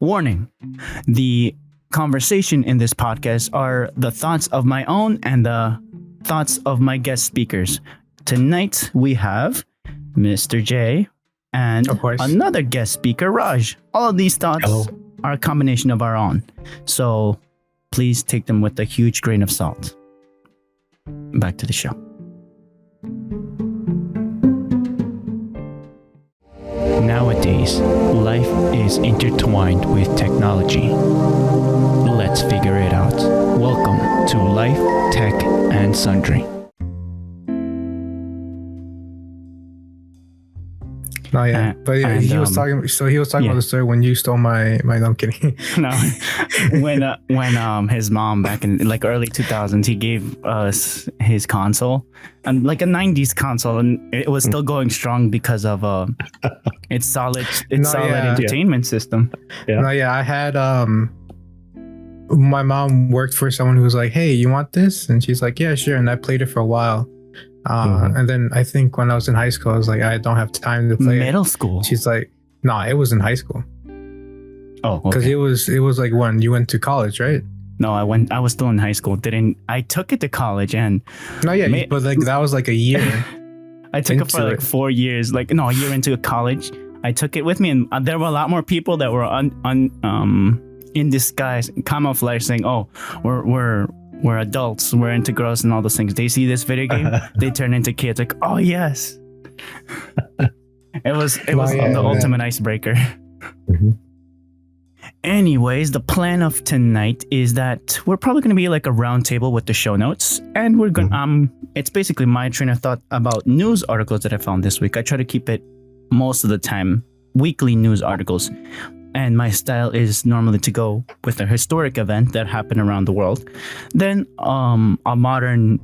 Warning: the conversation in this podcast are the thoughts of my own and the thoughts of my guest speakers. Tonight we have Mr. J and another guest speaker, Raj. All of these thoughts are a combination of our own, so please take them with a huge grain of salt. Back to the show. Nowadays, life is intertwined with technology. Let's figure it out. Welcome to Life, Tech, and Sundry. No, yeah, but yeah, he was talking. So he was talking about the story when you stole my. No, I'm kidding. No, when his mom back in like early 2000s, he gave us his console, and like a 90s console, and it was still going strong because of its solid entertainment system. Yeah. No, yeah, I had my mom worked for someone who was like, "Hey, you want this?" And she's like, "Yeah, sure." And I played it for a while. And then I think when I was in high school, I was like, I don't have time to play middle school. She's like, no, it was in high school. Oh, because it was like when you went to college, right? No, I was still in high school. I took it to college and no, yeah, but like that was like a year. I took it for like 4 years, a year into college. I took it with me, and there were a lot more people that were in disguise, camouflage, saying, "Oh, we're adults, we're into girls and all those things." They see this video game, they turn into kids. Like, oh yes, it was the ultimate icebreaker. Mm-hmm. Anyways, the plan of tonight is that we're probably going to be like a round table with the show notes, and we're going. It's basically my train of thought about news articles that I found this week. I try to keep it most of the time weekly news articles. And my style is normally to go with a historic event that happened around the world, then a modern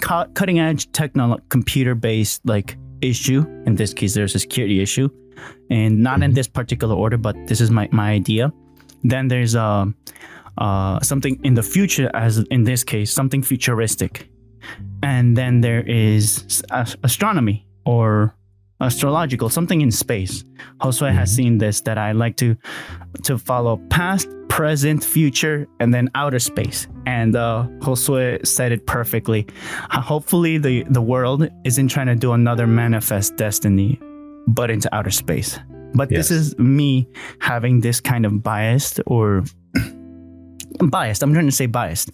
cutting edge computer based like issue. In this case, there's a security issue, and not in this particular order, but this is my idea. Then there's something in the future, as in this case, something futuristic, and then there is astronomy or astrological, something in space. Josue has seen this, that I like to follow past, present, future, and then outer space. And Josue said it perfectly. Hopefully the world isn't trying to do another Manifest Destiny, but into outer space. But This is me having this kind of biased. I'm trying to say biased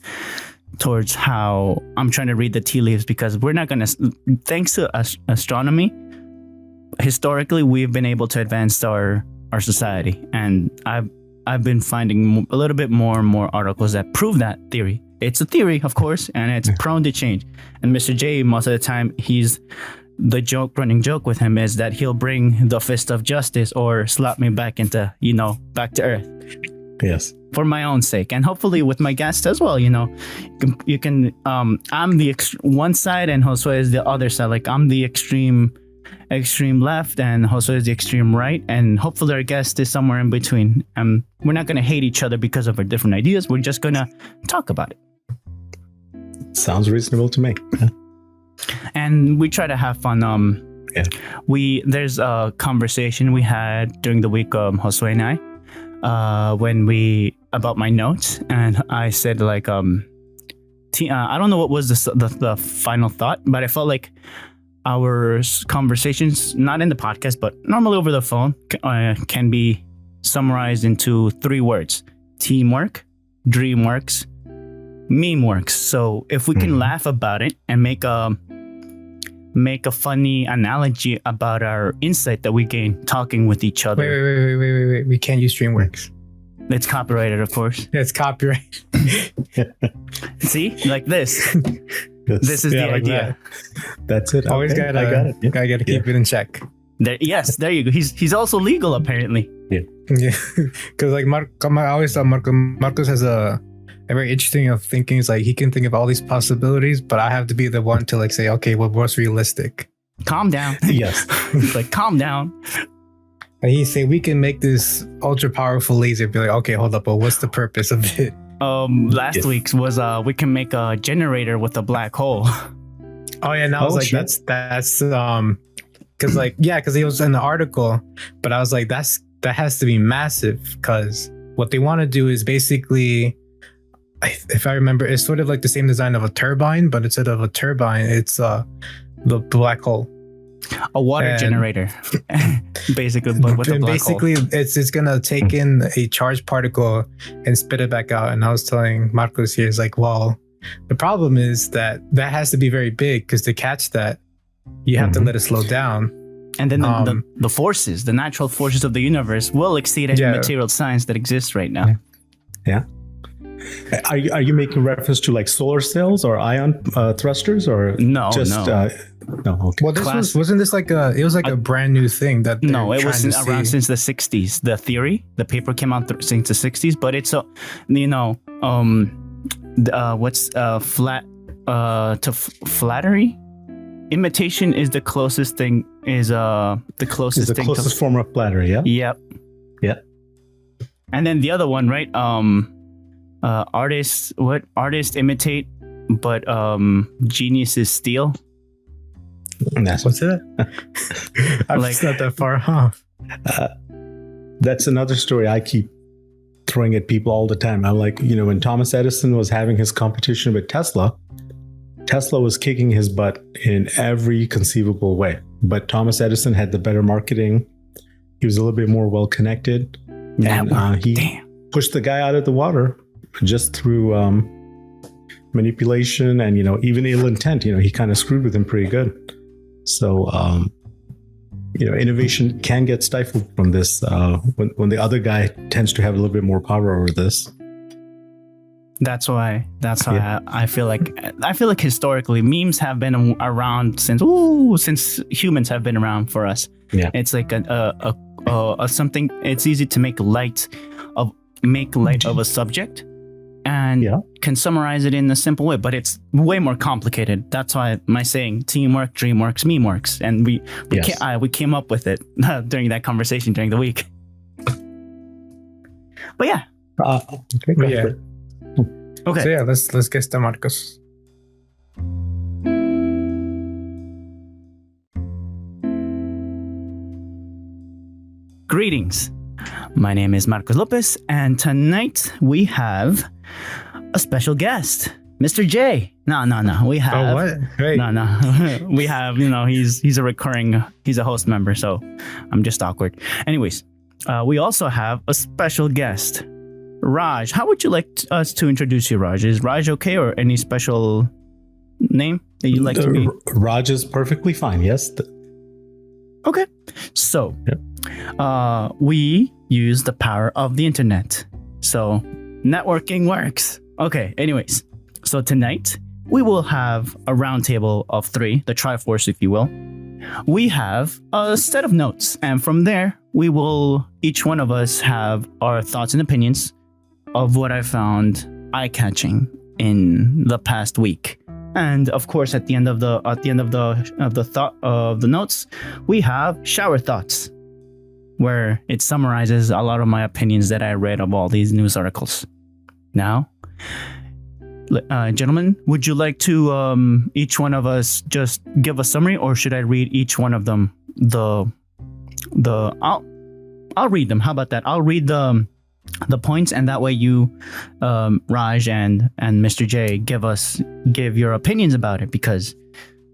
towards how I'm trying to read the tea leaves, because we're not going to, thanks to astronomy, historically, we've been able to advance our society, and I've been finding a little bit more and more articles that prove that theory. It's a theory, of course, and it's prone to change. And Mr. J, most of the time, running joke with him is that he'll bring the fist of justice or slap me back into, back to earth. Yes. For my own sake, and hopefully with my guests as well. You can. I'm the one side, and Josue is the other side. Like, I'm the extreme left, and Josue is the extreme right, and hopefully our guest is somewhere in between. We're not going to hate each other because of our different ideas. We're just going to talk about it. Sounds reasonable to me. And we try to have fun. There's a conversation we had during the week, Josue and I, about my notes, and I said like, I don't know what was the final thought, but I felt like our conversations, not in the podcast, but normally over the phone, can be summarized into 3 words: teamwork, dreamworks, meme works. So if we can laugh about it and make a funny analogy about our insight that we gain talking with each other. Wait. We can't use DreamWorks. It's copyrighted, of course. Yeah, it's copyrighted. See? Like this. This is the idea. That's it. Always I got it. Yeah. Gotta keep it in check. There you go. He's also legal, apparently. Yeah. Because like I always thought Marcos has a very interesting of thinking. It's like he can think of all these possibilities, but I have to be the one to like say, okay, what's realistic? Calm down. Yes. He's like, calm down. And he say we can make this ultra powerful laser. Be like, okay, hold up, but what's the purpose of it? Last week's was we can make a generator with a black hole. Oh yeah, and I was like, shit. that's because he was in the article, but I was like, that's that has to be massive because what they want to do is basically, if I remember, it's sort of like the same design of a turbine, but instead of a turbine, it's the black hole. A water generator, basically. But with a black hole. It's gonna take in a charged particle and spit it back out. And I was telling Marcos here, it's like, well, the problem is that has to be very big because to catch that, you have to let it slow down. And then the forces, the natural forces of the universe will exceed any material science that exists right now. Yeah. Are you making reference to like solar cells or ion thrusters or no? No. Okay. Well, wasn't this like a brand new thing that it was around since the 60s. The theory, the paper came out since the 60s, but it's flattery. Imitation is the closest thing. The closest form of flattery. Yeah. Yep. Yeah. And then the other one, right? Artists imitate, but geniuses steal. What's that? I'm like, not that far off. That's another story I keep throwing at people all the time. I'm like, when Thomas Edison was having his competition with Tesla was kicking his butt in every conceivable way. But Thomas Edison had the better marketing. He was a little bit more well connected, and he pushed the guy out of the water just through manipulation and even ill intent. He kind of screwed with him pretty good. So innovation can get stifled from this when the other guy tends to have a little bit more power over this. That's why I feel like historically memes have been around since humans have been around for us. Yeah, it's like a something. It's easy to make light of a subject and can summarize it in a simple way, but it's way more complicated. That's why my saying "teamwork, dreamworks, memeworks," and we came up with it during that conversation during the week. But yeah, okay. So let's get to Marcos. Greetings. My name is Marcos Lopez, and tonight we have a special guest, Mr. J. No. We have. Oh, what? Hey. No. We have. He's a host member, so I'm just awkward. Anyways, we also have a special guest, Raj. How would you like us to introduce you, Raj? Is Raj okay, or any special name that you'd like to be? Raj is perfectly fine. Yes. Okay. So, we use the power of the internet. So, networking works. Okay. Anyways, so tonight we will have a roundtable of 3, the Triforce, if you will. We have a set of notes, and from there, each one of us have our thoughts and opinions of what I found eye-catching in the past week. And of course, at the end of the notes, we have shower thoughts, where it summarizes a lot of my opinions that I read of all these news articles. Now, gentlemen, would you like to each one of us just give a summary, or should I read each one of them? I'll read them. How about that? I'll read the points, and that way you, Raj and Mr. J, give your opinions about it, because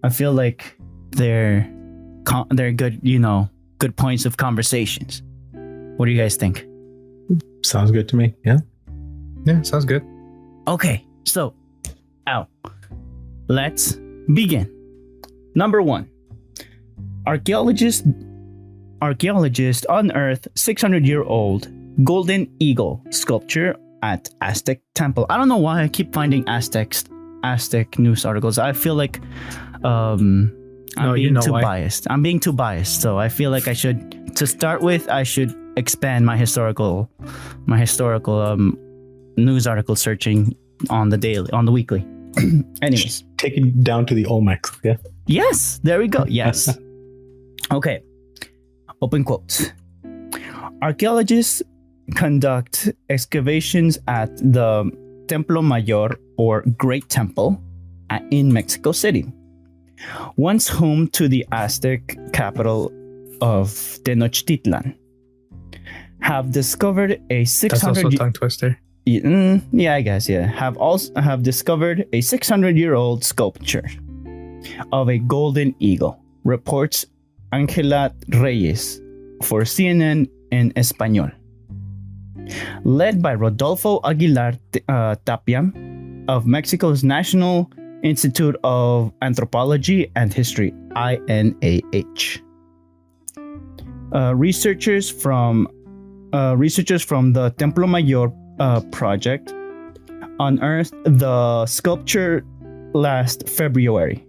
I feel like they're good, good points of conversations. What do you guys think? Sounds good to me. Yeah, sounds good. Okay, so let's begin. Number 1, archaeologists unearth 600-year-old golden eagle sculpture at Aztec temple. I don't know why I keep finding Aztec news articles. I feel like I'm being too biased. So I feel like I should expand my historical news article searching on the weekly. Anyways, take it down to the Olmecs. Yeah. Yes, there we go. Yes. Okay. Open quotes. Archaeologists conduct excavations at the Templo Mayor, or Great Temple, in Mexico City, once home to the Aztec capital of Tenochtitlan. have discovered a That's 600 also a tongue twister. yeah, I guess, yeah, have discovered a 600-year-old sculpture of a golden eagle, reports Ángela Reyes for CNN in Español. Led by Rodolfo Aguilar Tapia of Mexico's National Institute of Anthropology and History, INAH. Researchers from the Templo Mayor project unearthed the sculpture last February.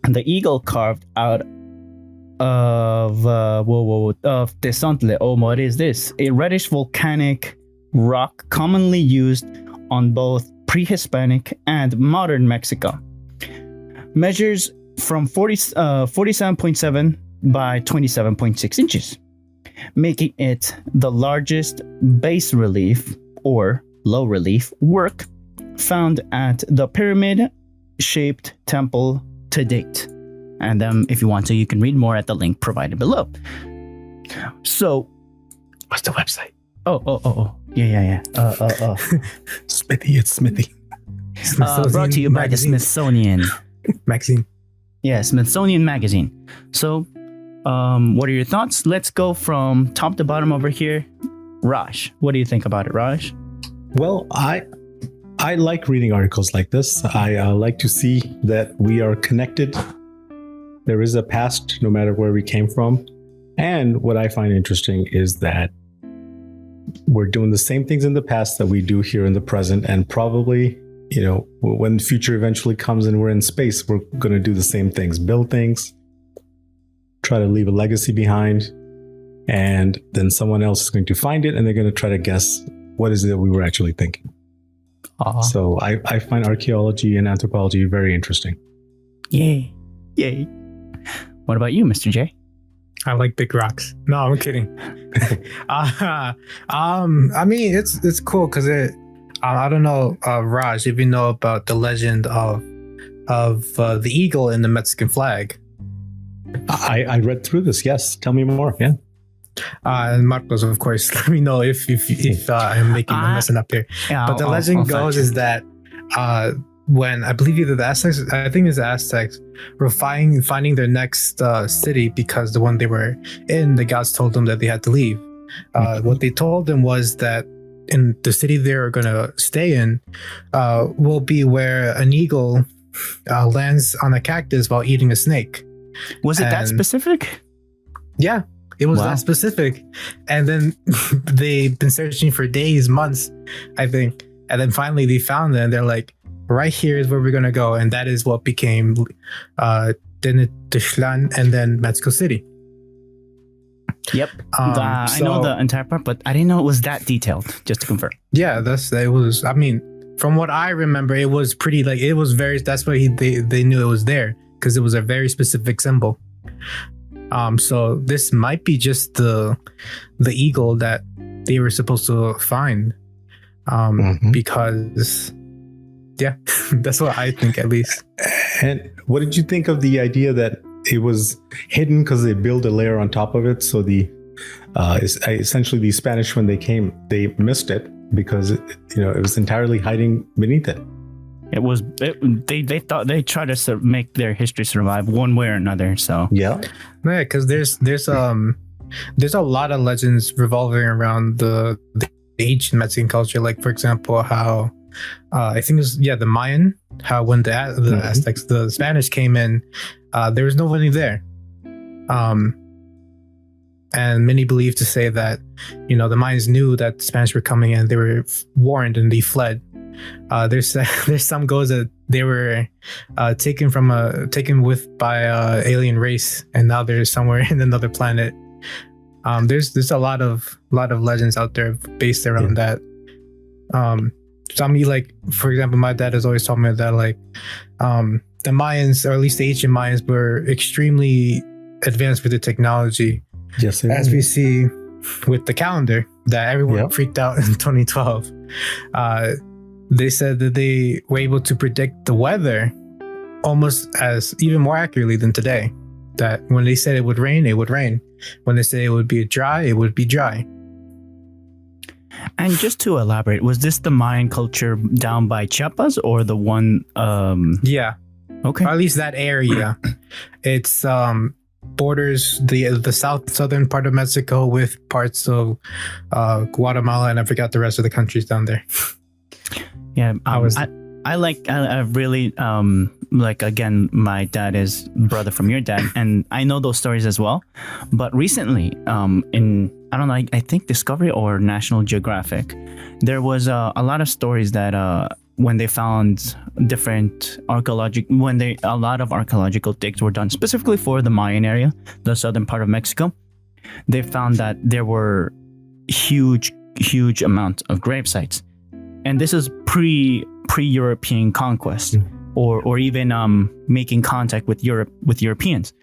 The eagle carved out of Tezontle. Oh, what is this? A reddish volcanic rock commonly used on both pre-Hispanic and modern Mexico. Measures from 47.7 by 27.6 inches, making it the largest bas relief or low relief work found at the pyramid-shaped temple to date. And if you want to, you can read more at the link provided below. So, What's the website? Yeah. Smithy, it's Smithy. Brought to you by the Smithsonian. Magazine. Yeah, Smithsonian Magazine. So, what are your thoughts? Let's go from top to bottom over here. Raj, what do you think about it, Raj? Well, I like reading articles like this. I like to see that we are connected. There is a past, no matter where we came from. And what I find interesting is that we're doing the same things in the past that we do here in the present. And probably, when the future eventually comes and we're in space, we're going to do the same things, build things, try to leave a legacy behind. And then someone else is going to find it and they're going to try to guess what is it that we were actually thinking. So I find archaeology and anthropology very interesting. Yay. What about you, Mr. J? I like big rocks. No, I'm kidding. I mean, it's cool because I don't know, Raj, if you know about the legend of the eagle in the Mexican flag. I read through this. Yes, tell me more. Yeah. And Marcos, of course, let me know if I'm messing up here. Yeah, but the legend goes is that when I believe either the Aztecs, I think it's the Aztecs, were finding their next city because the one they were in, the gods told them that they had to leave. What they told them was that in the city they were going to stay in will be where an eagle lands on a cactus while eating a snake. Was it that specific? Yeah. It was that specific. And then they've been searching for days, months, I think. And then finally they found it and they're like, right here is where we're going to go. And that is what became Tenochtitlan and then Mexico City. Yep. I know the entire part, but I didn't know it was that detailed, just to confirm. Yeah, I mean, from what I remember, it was pretty, that's why they knew it was there, because it was a very specific symbol. So this might be just the eagle that they were supposed to find, because, yeah, that's what I think at least. And what did you think of the idea that it was hidden because they built a layer on top of it? So essentially the Spanish, when they came, they missed it because it was entirely hiding beneath it. They thought they tried to make their history survive one way or another. So yeah, because there's a lot of legends revolving around the ancient Mexican culture. Like, for example, how I think it was the Mayan. How when the Aztecs, the Spanish came in, there was nobody there. And many believe to say that the Mayans knew that the Spanish were coming and they were warned and they fled. There's some goes that they were taken with by alien race, and now they're somewhere in another planet. There's a lot of legends out there based around that. Some, like, for example, my dad has always told me that the Mayans, or at least the ancient Mayans, were extremely advanced with the technology. Yes, as we see with the calendar that everyone freaked out in 2012. They said that they were able to predict the weather almost as even more accurately than today. That when they said it would rain, it would rain. When they said it would be dry, it would be dry. And just to elaborate, was this the Mayan culture down by Chiapas or the one? Yeah, Okay. or at least that area. It's borders the southern part of Mexico with parts of Guatemala, and I forgot the rest of the countries down there. Yeah, I really like, again, my dad is brother from your dad, and I know those stories as well. But recently, in I don't know, I think Discovery or National Geographic, there was a lot of stories that when they found different a lot of archaeological digs were done specifically for the Mayan area, the southern part of Mexico, they found that there were huge amounts of grave sites. And this is pre-European conquest, or even making contact with Europeans.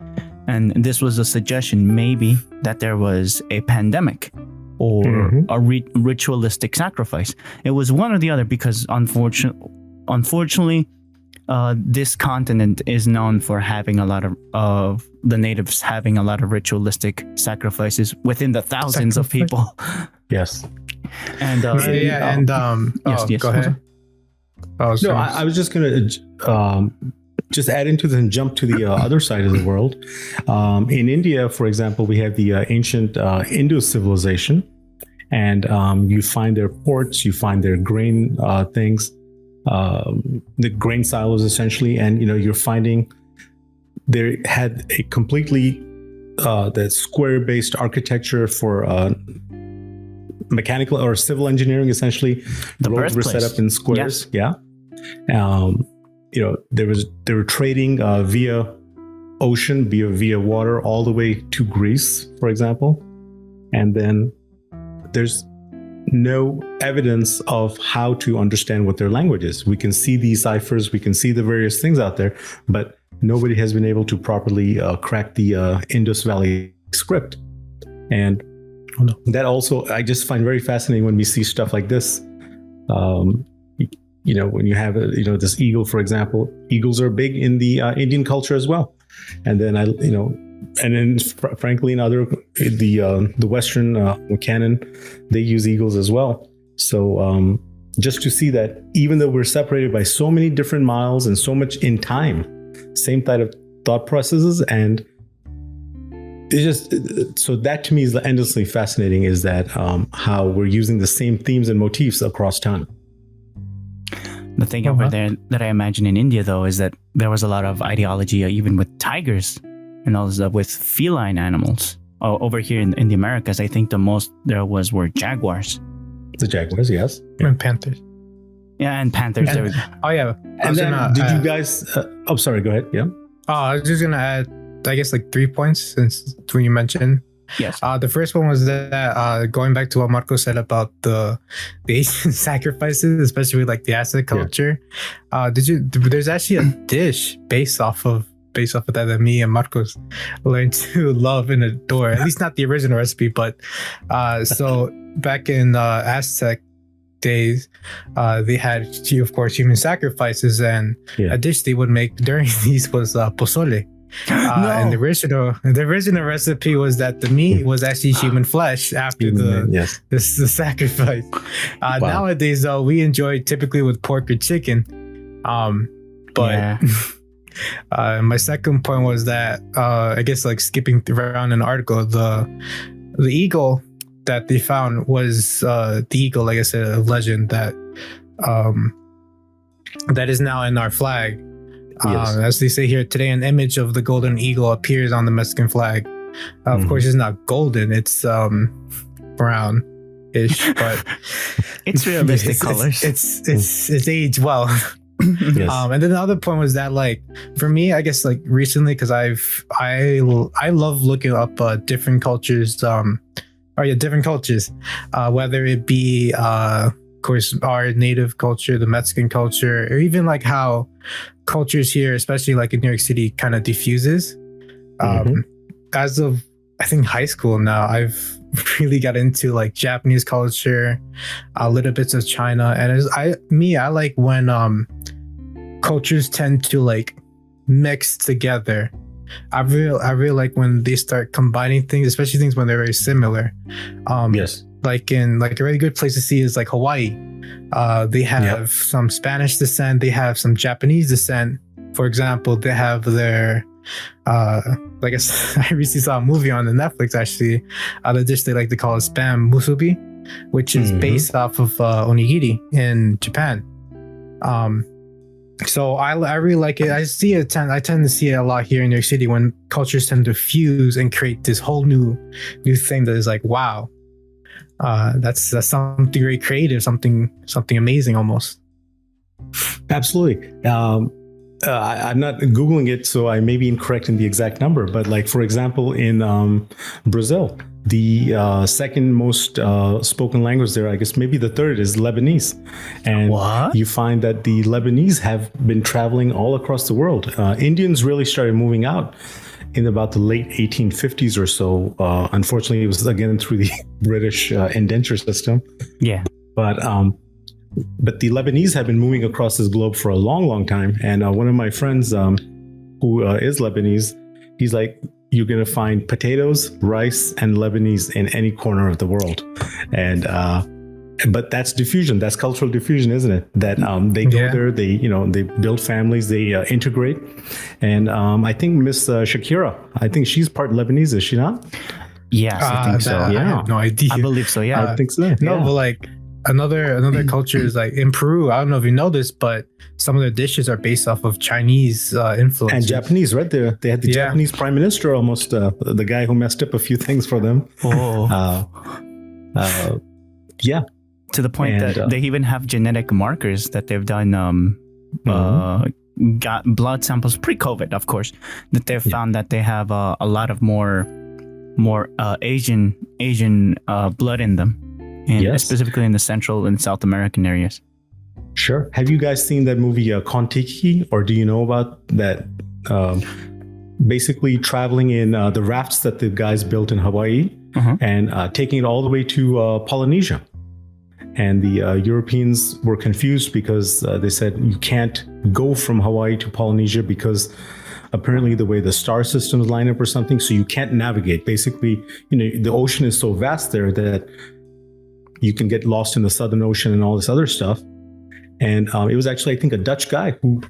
And this was a suggestion maybe that there was a pandemic or a ritualistic sacrifice. It was one or the other, because unfortunately, this continent is known for having a lot of the natives having a lot of ritualistic sacrifices within the thousands of people. Yes. And yes. Go ahead. No, I was just going to just add into this and jump to the other side of the world. In India, for example, we have the ancient Indus civilization, and you find their ports, you find their grain things, the grain silos essentially, and you're finding they had a completely that square-based architecture for mechanical or civil engineering. Essentially, the roads were set up in squares. Yes. Yeah. They were trading via ocean, via water, all the way to Greece, for example. And then there's no evidence of how to understand what their language is. We can see these ciphers, we can see the various things out there, but nobody has been able to properly crack the Indus Valley script. And that also, I just find very fascinating when we see stuff like this. When you have this eagle, for example, eagles are big in the Indian culture as well. And then frankly, in the Western canon, they use eagles as well. So just to see that even though we're separated by so many different miles and so much in time, same type of thought processes, and it's just, so that to me is endlessly fascinating, is that how we're using the same themes and motifs across time. The thing over there that I imagine in India, though, is that there was a lot of ideology, even with tigers and all this, with feline animals. Over here in the Americas, I think the most there were jaguars. The jaguars, yes. And panthers. Yeah, and panthers. There we go. Oh, yeah. And then, did you guys... sorry, go ahead. Yeah. Oh, I was just going to add, I guess, like 3 points since when you mentioned. Yes. The first one was that going back to what Marco said about the Asian sacrifices, especially with like the Aztec culture. Yeah. There's actually a dish based off of that me and Marcos learned to love and adore. At least not the original recipe, but so back in Aztec days, they had, of course, human sacrifices, and a dish they would make during these was pozole. And the original recipe was that the meat was actually human flesh after the sacrifice. Wow. Nowadays, though, we enjoy typically with pork or chicken. My second point was that I guess, like, skipping around an article, the eagle that they found was the eagle, like I said, a legend that is now in our flag. Yes. As they say here today, an image of the golden eagle appears on the Mexican flag. Of course, it's not golden; it's brown-ish, but it's realistic colors. It's aged well. Yes. And then the other point was that, like, for me, I guess, like, recently, because I love looking up different cultures. Different cultures, whether it be of course our native culture, the Mexican culture, or even like how cultures here, especially like in New York City, kind of diffuses. As of, I think, high school now, I've really got into like Japanese culture, little bits of China, and I like when cultures tend to like mix together I really like when they start combining things, especially things when they're very similar. Yes. Like a really good place to see is like Hawaii. They have some Spanish descent. They have some Japanese descent. For example, they have their like I recently saw a movie on the Netflix actually. The dish they like to call it spam musubi, which is based off of onigiri in Japan. So I really like it. I tend to see it a lot here in New York City when cultures tend to fuse and create this whole new thing that is like, wow, that's something very creative, something amazing almost. Absolutely. I'm not Googling it, so I may be incorrect in the exact number, but like, for example, in Brazil, the second most spoken language there, I guess maybe the third, is Lebanese. And you find that the Lebanese have been traveling all across the world. Indians really started moving out in about the late 1850s or so. Unfortunately, it was again through the British indenture system. Yeah. But the Lebanese have been moving across this globe for a long, long time. And one of my friends who is Lebanese, he's like, you're going to find potatoes, rice, and Lebanese in any corner of the world. And but that's diffusion. That's cultural diffusion, isn't it? That they go there, they build families, they integrate. And I think Miss Shakira, I think she's part Lebanese, is she not? Yes, I think so. I have no idea. I believe so. Yeah, I think so. No, but like another culture is like in Peru. I don't know if you know this, but some of their dishes are based off of Chinese influence and Japanese, right? They had the Japanese prime minister, almost the guy who messed up a few things for them. Yeah. To the point that they even have genetic markers that they've done. Got blood samples pre-COVID, of course, that they've found that they have a lot of more Asian blood in them. And specifically in the Central and South American areas. Sure. Have you guys seen that movie Kon-Tiki, or do you know about that? Basically traveling in the rafts that the guys built in Hawaii and taking it all the way to Polynesia. And the Europeans were confused because they said you can't go from Hawaii to Polynesia because apparently the way the star systems line up or something, so you can't navigate. Basically, the ocean is so vast there that you can get lost in the Southern Ocean and all this other stuff. And it was actually, I think, a Dutch guy who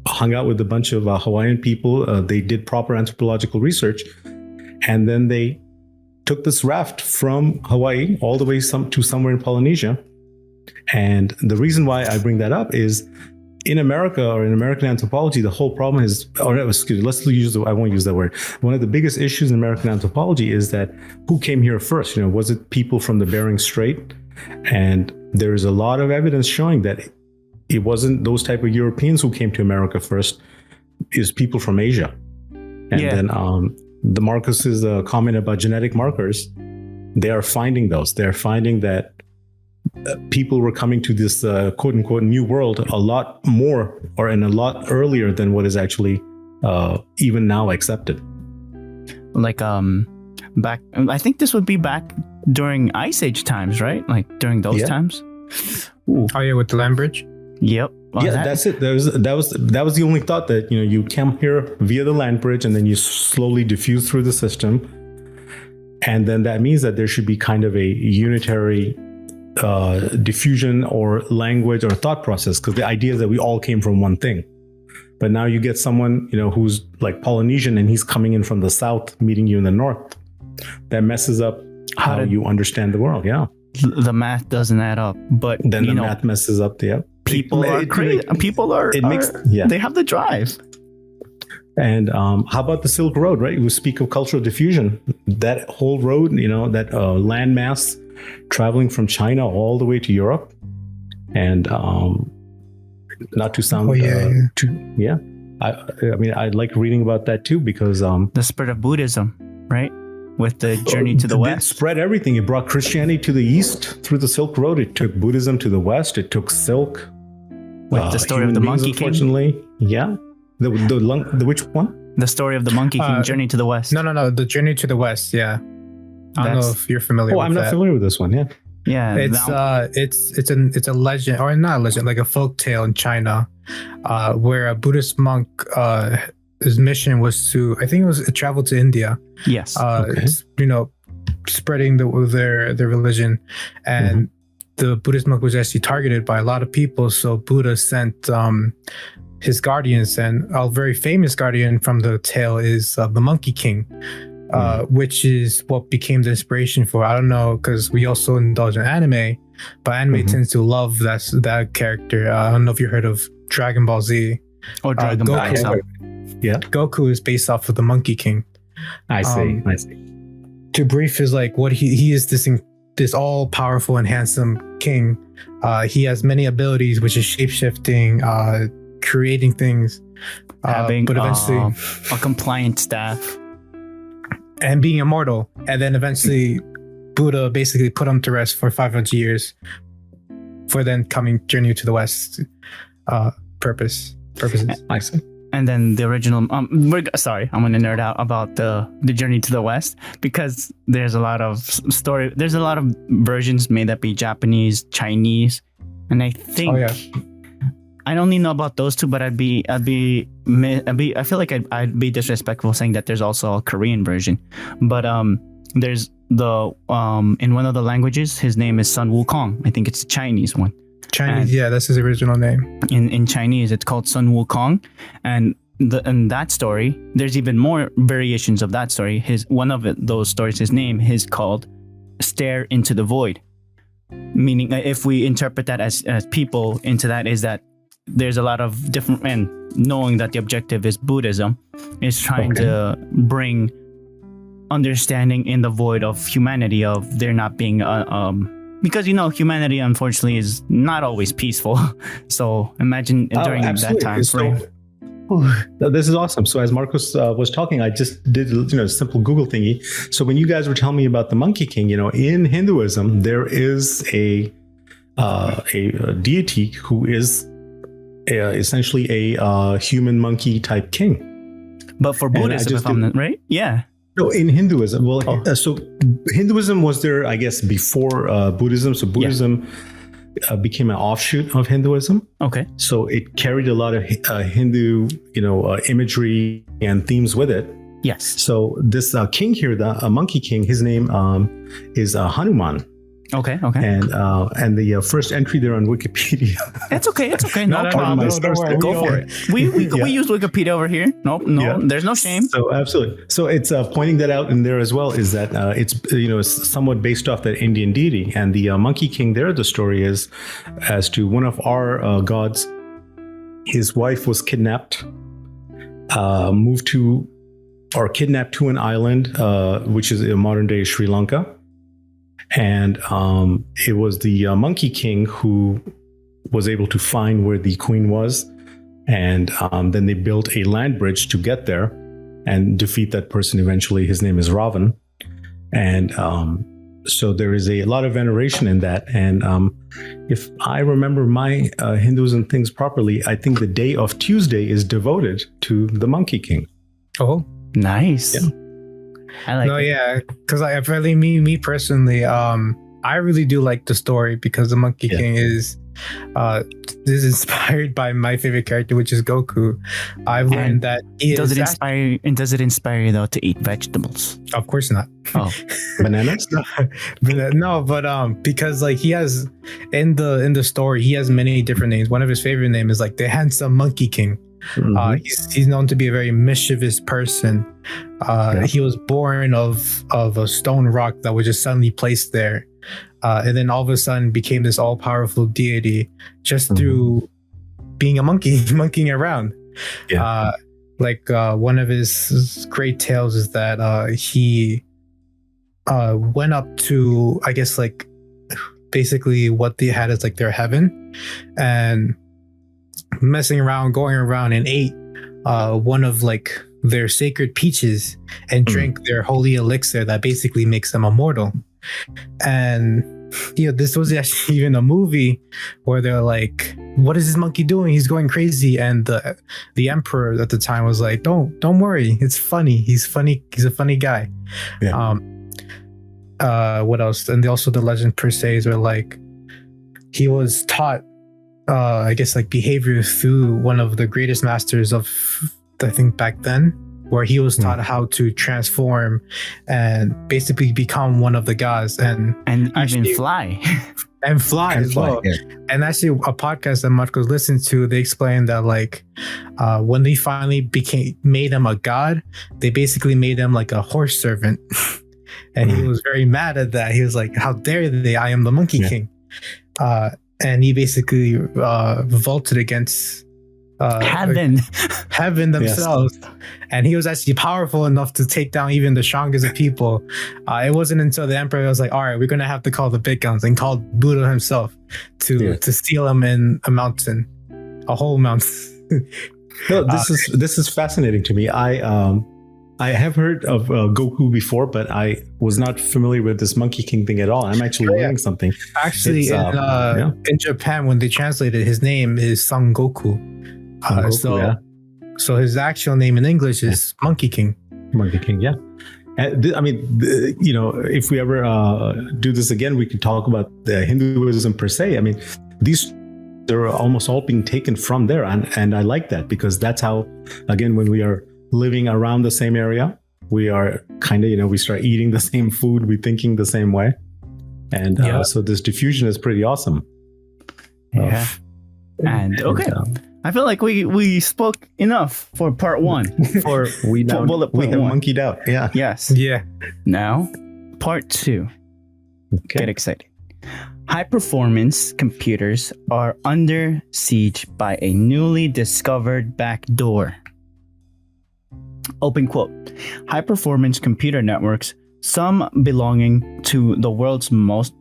hung out with a bunch of Hawaiian people. They did proper anthropological research. And then they took this raft from Hawaii all the way to somewhere in Polynesia. And the reason why I bring that up is in America, or in American anthropology, the whole problem is, I won't use that word. One of the biggest issues in American anthropology is that who came here first? Was it people from the Bering Strait? And there's a lot of evidence showing that it wasn't those type of Europeans who came to America first. Is people from Asia. And then the Marcus's comment about genetic markers, they are finding those. They're finding that people were coming to this quote unquote new world a lot more, or in a lot earlier than what is actually even now accepted. Like back, I think this would be back during Ice Age times, right? Like during those times. Ooh. Oh yeah, with the land bridge. Yep. Well, that's it. That was the only thought, that you come here via the land bridge and then you slowly diffuse through the system, and then that means that there should be kind of a unitary diffusion or language or thought process, because the idea is that we all came from one thing. But now you get someone who's like Polynesian and he's coming in from the south, meeting you in the north. That messes up how you understand the world. Yeah, the math doesn't add up. But then the math messes up. People are crazy. People are. They have the drive. And how about the Silk Road? Right, we speak of cultural diffusion. That whole road, that landmass traveling from China all the way to Europe, and not to sound I like reading about that too, because the spread of Buddhism, right, with the journey to the west, it spread everything. It brought Christianity to the east through the Silk Road. It took Buddhism to the west. It took silk. With the story of the Monkey King. Unfortunately, the which one? The story of the Monkey King, Journey to the West. No, the Journey to the West. Yeah. I don't know if you're familiar with that. I'm not familiar with this one. Yeah. Yeah. It's a legend, or not a legend, like a folk tale in China, where a Buddhist monk his mission was to, I think it was travel to India. Yes. You know, spreading their religion, and the Buddhist monk was actually targeted by a lot of people. So Buddha sent his guardians, and a very famous guardian from the tale is the Monkey King, which is what became the inspiration for, I don't know, because we also indulge in anime, but anime tends to love that character. I don't know if you heard of Dragon Ball Z. Or Dragon Ball. Yeah. Goku is based off of the Monkey King. I see. To brief is like what he is this all powerful and handsome king. He has many abilities, which is shape-shifting, creating things, having but eventually a compliant staff, and being immortal. And then eventually Buddha basically put him to rest for 500 years for then coming journey to the West purposes. I see. And then the original, sorry, I'm gonna nerd out about the journey to the West, because there's a lot of there's a lot of versions, may that be Japanese, Chinese, and I think I only know about those two, but I feel like I'd be disrespectful saying that there's also a Korean version, but there's the in one of the languages, his name is Sun Wukong. I think it's the Chinese one. Chinese, that's his original name. In Chinese, it's called Sun Wukong, and in that story, there's even more variations of that story. Those stories, his name is called Stare into the Void, meaning if we interpret that as people into that, is that there's a lot of different, and knowing that the objective is Buddhism, is trying to bring understanding in the void of humanity, of there not being because humanity unfortunately is not always peaceful. So imagine during that time frame. This is awesome. So as Marcos was talking, I just did a simple Google thingy. So when you guys were telling me about the Monkey King, in Hinduism there is a deity who is essentially a human monkey type king. But for Buddhism, if I'm not right, No, in Hinduism. Well, so Hinduism was there, I guess, before Buddhism. So Buddhism became an offshoot of Hinduism. Okay. So it carried a lot of Hindu, imagery and themes with it. Yes. So this king here, the Monkey King, his name is Hanuman. Okay. And the first entry there on Wikipedia. It's okay. No problem. Go for it. We use Wikipedia over here. No, there's no shame. So absolutely. So it's pointing that out in there as well, is that it's somewhat based off that Indian deity. And the Monkey King there, the story is as to one of our gods, his wife was kidnapped, kidnapped to an island, which is in modern day Sri Lanka. And it was the Monkey King who was able to find where the queen was. And then they built a land bridge to get there and defeat that person eventually. His name is Ravan. And so there is a lot of veneration in that. And if I remember my Hinduism things properly, I think the day of Tuesday is devoted to the Monkey King. Oh, nice. Yeah. I like it. Yeah, because me personally, I really do like the story, because the Monkey King is inspired by my favorite character, which is Goku. I've learned that does it inspire you though to eat vegetables? Of course not. Oh, bananas? No, but because he has in the story, he has many different names. One of his favorite names is the handsome Monkey King. He's known to be a very mischievous person. He was born of a stone rock that was just suddenly placed there, and then all of a sudden became this all-powerful deity just through being a monkey, monkeying around. One of his great tales is that he went up to, I guess, basically what they had as their heaven, and messing around, going around, and ate one of their sacred peaches and drank their holy elixir that basically makes them immortal. And this was actually even a movie where they're like, what is this monkey doing? He's going crazy. And the emperor at the time was like, don't worry, it's funny. He's funny. He's a funny guy. What else? And also the legend per se is where he was taught I guess behavior through one of the greatest masters of I think back then, where he was taught how to transform and basically become one of the gods and even fly. And fly as well. Yeah. And actually, a podcast that Marcos listened to, they explained that like when they finally made him a god, they basically made him like a horse servant. And he was very mad at that. He was like, "How dare they? I am the Monkey King." And he basically revolted against heaven themselves. Yes. And he was actually powerful enough to take down even the strongest of people. It wasn't until the emperor was like, all right, we're gonna have to call the big guns, and called Buddha himself to steal him in a mountain, a whole mountain. No, this is fascinating to me. I have heard of Goku before, but I was not familiar with this Monkey King thing at all. I'm actually learning something. Actually, in Japan, when they translated, his name is Son Goku. So his actual name in English is Monkey King. Monkey King, yeah. I mean, if we ever do this again, we can talk about the Hinduism per se. I mean, they're almost all being taken from there. And I like that, because that's how, again, when we are living around the same area, we are kind of, we start eating the same food, we thinking the same way. And so this diffusion is pretty awesome. Yeah. I feel like we spoke enough for part one. We have monkeyed out. Yeah. Yes. Yeah. Now, part two. Okay. Get excited. High performance computers are under siege by a newly discovered backdoor. Open quote. High performance computer networks, some belonging to the world's most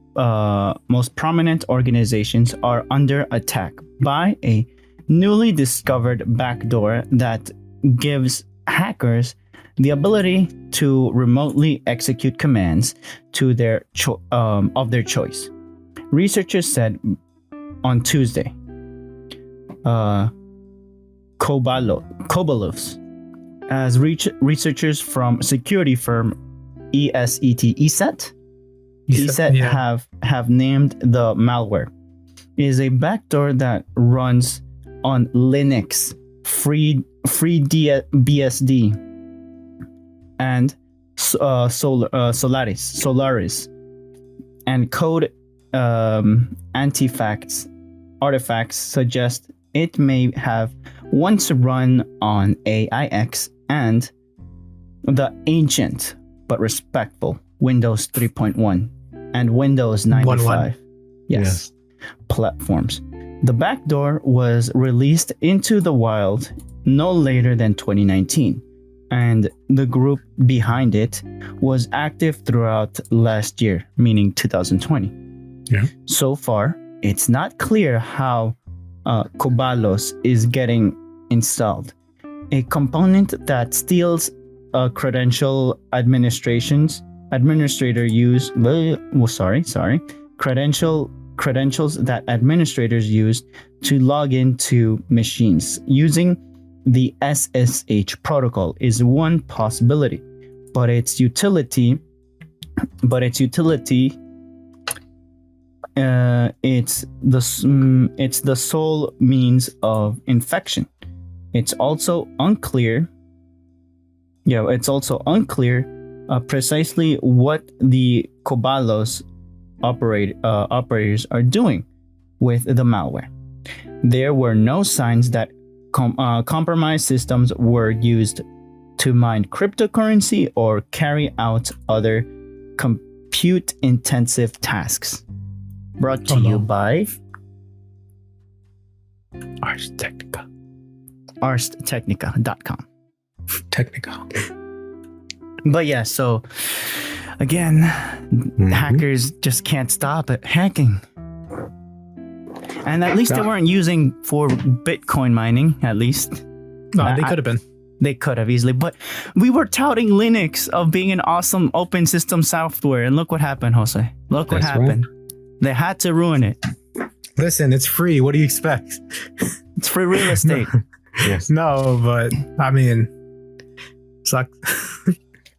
prominent organizations, are under attack by a newly discovered backdoor that gives hackers the ability to remotely execute commands to their of their choice. Researchers said on Tuesday. Kobalovs, as researchers from security firm ESET have named the malware. It is a backdoor that runs on Linux, FreeBSD, and Solaris, and code artifacts suggest it may have once run on AIX and the ancient but respectful Windows 3.1 and Windows 95 platforms. The backdoor was released into the wild no later than 2019, and the group behind it was active throughout last year, meaning 2020. Yeah. So far, it's not clear how Kobalos is getting installed. A component that steals credentials that administrators use to log into machines using the SSH protocol is one possibility, but its utility it's the sole means of infection. It's also unclear precisely what the Kobalos operators are doing with the malware. There were no signs that compromised systems were used to mine cryptocurrency or carry out other compute-intensive tasks. Brought to you by Ars Technica. ArsTechnica.com. Technica. But yeah, so again, hackers just can't stop it hacking. And at least they weren't using for Bitcoin mining, at least. No, they could have been. They could have easily. But we were touting Linux of being an awesome open system software. And look what happened, Jose. Look what happened. Right. They had to ruin it. Listen, it's free. What do you expect? It's free real estate. Yes. No, but I mean, sucks.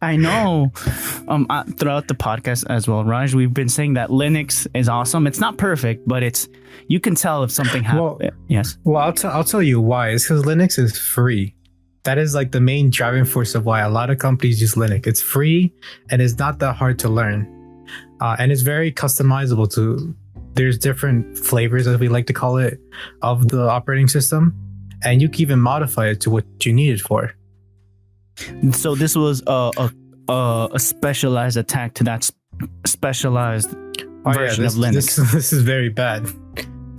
I know. Throughout the podcast as well, Raj, we've been saying that Linux is awesome. It's not perfect, but you can tell if something happened. Yes. Well, I'll tell you why. It's because Linux is free. that is like the main driving force of why a lot of companies use Linux. It's free and it's not that hard to learn. And it's very customizable to, there's different flavors, as we like to call it, of the operating system. And you can even modify it to what you need it for. So this was a specialized attack to that specialized version of Linux. This is very bad.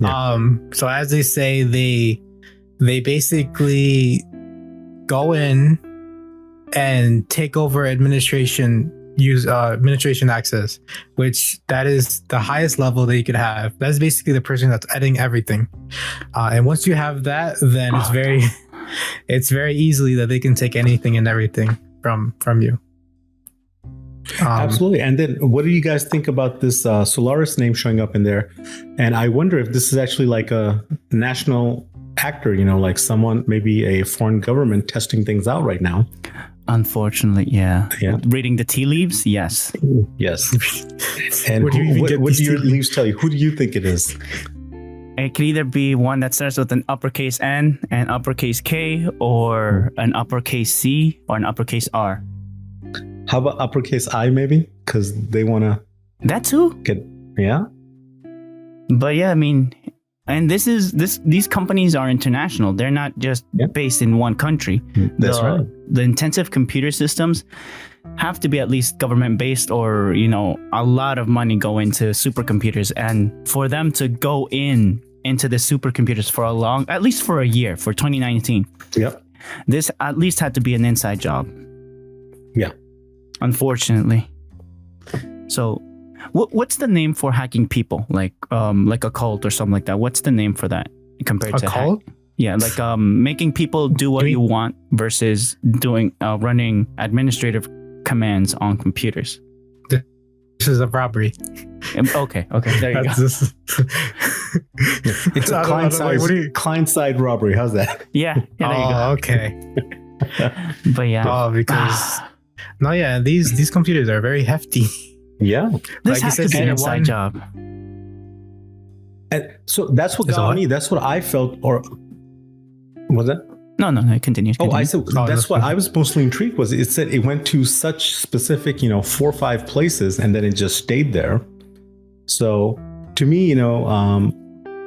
Yeah. So as they say, they basically go in and take over administration access, which that is the highest level that you could have. That's basically the person that's editing everything. And once you have that, then it's very easily that they can take anything and everything from you. Absolutely. And then what do you guys think about this Solaris name showing up in there? And I wonder if this is actually like a national actor, like someone, maybe a foreign government testing things out right now. Unfortunately, yeah. Reading the tea leaves, yes. Yes. And what do your leaves tell you? Who do you think it is? It could either be one that starts with an uppercase N, an uppercase K, or an uppercase C, or an uppercase R. How about uppercase I, maybe? Because they want to... That too? Yeah? But yeah, I mean... And these companies are international. They're not just based in one country. That's right. The intensive computer systems have to be at least government based, or a lot of money go into supercomputers. And for them to go into the supercomputers for at least for a year, for 2019. Yep. This at least had to be an inside job. Yeah. Unfortunately. So what's the name for hacking people, like a cult or something like that? What's the name for that compared to cult? Yeah, like making people do what you want versus doing running administrative commands on computers. This is a robbery. Okay, there you go. It's a client-side robbery. How's that? Yeah, there you go. Okay. But yeah. Because these computers are very hefty. Yeah. This has to be an inside job. And so that's what got me. That's what I felt. Or was that? No, continue. Oh, I said that's what I was mostly intrigued was it said it went to such specific, 4 or 5 places, and then it just stayed there. So to me,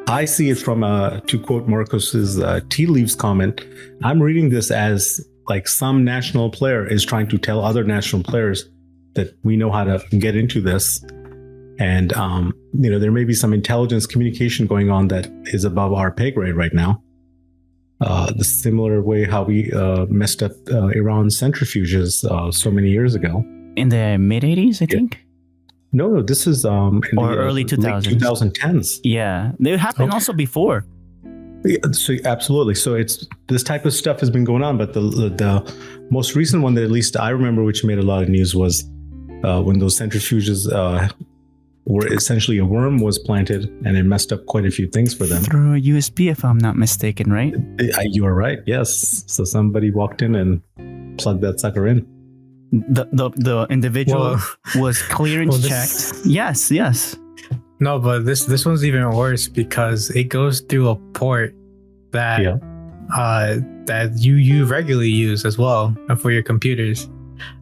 I see it from to quote Marcos's tea leaves comment. I'm reading this as like some national player is trying to tell other national players that we know how to get into this. And, there may be some intelligence communication going on that is above our pay grade right now. The similar way how we messed up Iran centrifuges so many years ago. In the mid 80s, I think? No, this is in or early 2000s. 2010s. Yeah, they happened also before. Yeah, so absolutely. So it's this type of stuff has been going on, but the most recent one that at least I remember, which made a lot of news, was when those centrifuges were essentially a worm was planted, and it messed up quite a few things for them. Through a USB, if I'm not mistaken, right? You are right. Yes. So somebody walked in and plugged that sucker in. The individual was clearance checked. Yes. No, but this one's even worse because it goes through a port that that you regularly use as well for your computers.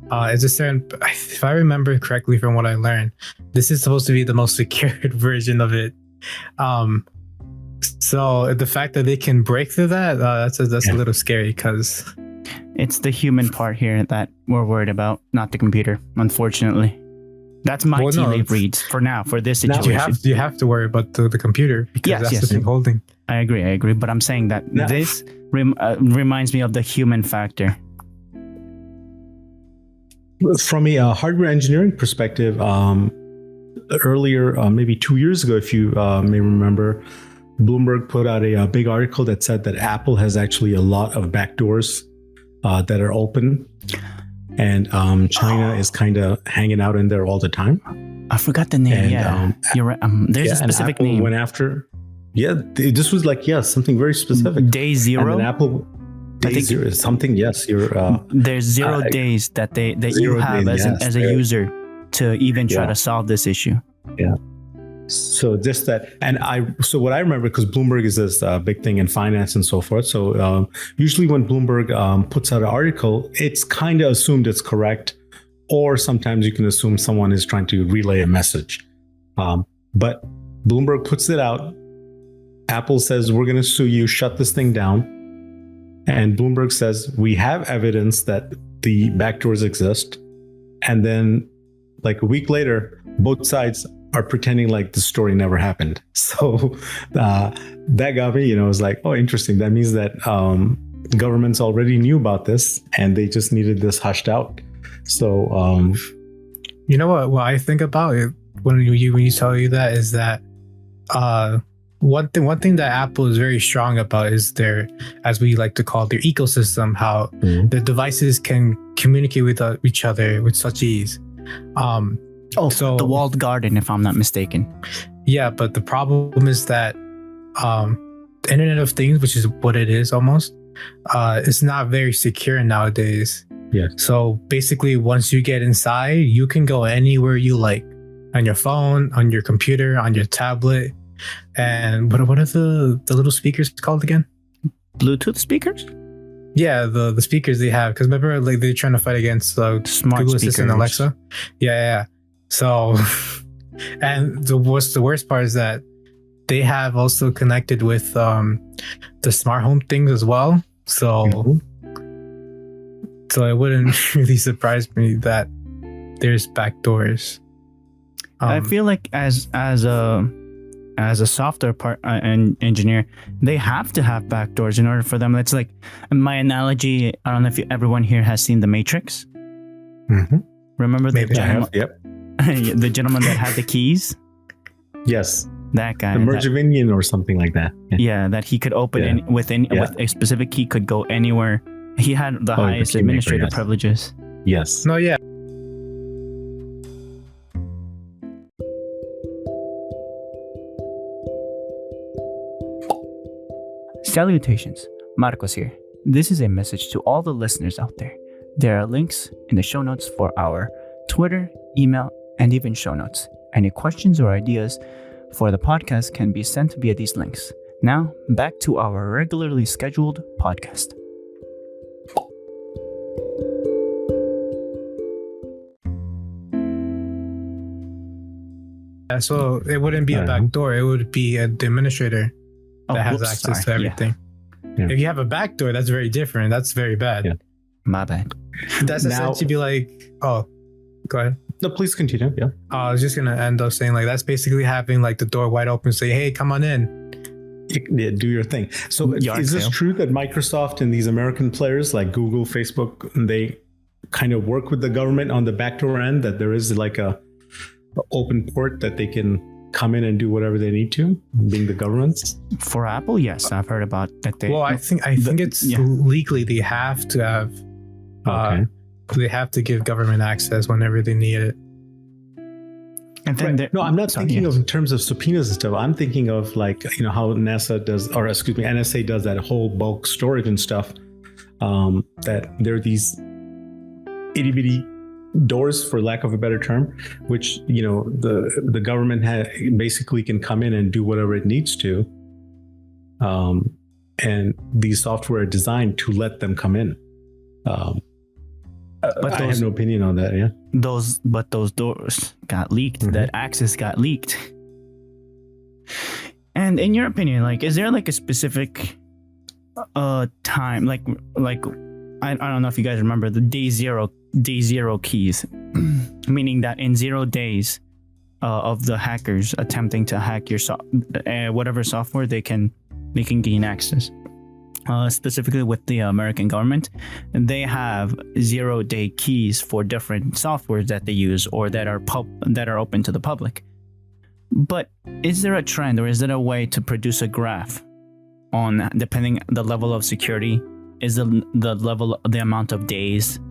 It's a certain, if I remember correctly from what I learned, this is supposed to be the most secured version of it. So the fact that they can break through that, that's a little scary because it's the human part here that we're worried about, not the computer, unfortunately. That's my tea leaf reads for now, for this situation. You have to worry about the computer because that's the thing holding. I agree. But I'm saying that this reminds me of the human factor. From a hardware engineering perspective, earlier, maybe 2 years ago, if you may remember, Bloomberg put out a big article that said that Apple has actually a lot of backdoors that are open. And China is kind of hanging out in there all the time. I forgot the name. You're right. There's a specific name. Went after. Yeah, this was like something very specific. Day zero. And then Apple. Day zero is something. Yes, you're. There's 0 days that you have as a user to even try to solve this issue. Yeah. So just that, and so what I remember, because Bloomberg is this big thing in finance and so forth. So usually when Bloomberg puts out an article, it's kind of assumed it's correct, or sometimes you can assume someone is trying to relay a message. But Bloomberg puts it out. Apple says, we're going to sue you, shut this thing down. And Bloomberg says, we have evidence that the backdoors exist. And then like a week later, both sides are pretending like the story never happened. So that got me, it was like, oh, interesting. That means that governments already knew about this and they just needed this hushed out. So, you know what I think about it when you tell you that is that one thing that Apple is very strong about is their, as we like to call it, their ecosystem, how the devices can communicate with each other with such ease. So the walled garden, if I'm not mistaken. Yeah, but the problem is that the Internet of Things, which is what it is almost, is not very secure nowadays. Yeah. So basically, once you get inside, you can go anywhere you like, on your phone, on your computer, on your tablet. And what are the little speakers called again? Bluetooth speakers? Yeah, the speakers they have. Because remember, like they're trying to fight against smart Google speakers. Assistant, Alexa. Yeah. So, and the worst part is that they have also connected with the smart home things as well. So, so it wouldn't really surprise me that there's backdoors. I feel like as a software engineer, they have to have backdoors in order for them. It's like my analogy. I don't know if everyone here has seen The Matrix. Mm-hmm. Remember the gentleman? Yep. The gentleman that had the keys? Yes. That guy. The Mergevinian or something like that. Yeah, that he could open with a specific key, could go anywhere. He had the highest administrative privileges. Yes. No, yeah. Salutations, Marcos here. This is a message to all the listeners out there. There are links in the show notes for our Twitter, email, and even show notes. Any questions or ideas for the podcast can be sent via these links. Now, back to our regularly scheduled podcast. Yeah, so it wouldn't be a backdoor. It would be an administrator that has access to everything. Yeah. If you have a backdoor, that's very different. That's very bad. Yeah. My bad. That's essentially be like, oh, go ahead. No, please continue. Yeah. I was just going to end up saying like, that's basically having like the door wide open, say, hey, come on in. Yeah, do your thing. So is this true that Microsoft and these American players like Google, Facebook, they kind of work with the government on the backdoor end, that there is like a open port that they can come in and do whatever they need to, being the governments? For Apple, yes, I've heard about that. I think it's legally they have to have they have to give government access whenever they need it. And then no, I'm not thinking of in terms of subpoenas and stuff. I'm thinking of like, how NSA does that whole bulk storage and stuff. That there are these itty bitty doors, for lack of a better term, which the government basically can come in and do whatever it needs to, and these software are designed to let them come in. But I have no opinion on that. Yeah, those doors got leaked. Mm-hmm. That access got leaked. And in your opinion, like, is there like a specific time, like I don't know if you guys remember the day zero keys, meaning that in 0 days of the hackers attempting to hack your whatever software, they can gain access. Specifically with the American government, and they have 0-day keys for different softwares that they use or that are open to the public. But is there a trend, or is there a way to produce a graph on, depending the level of security, is the amount of days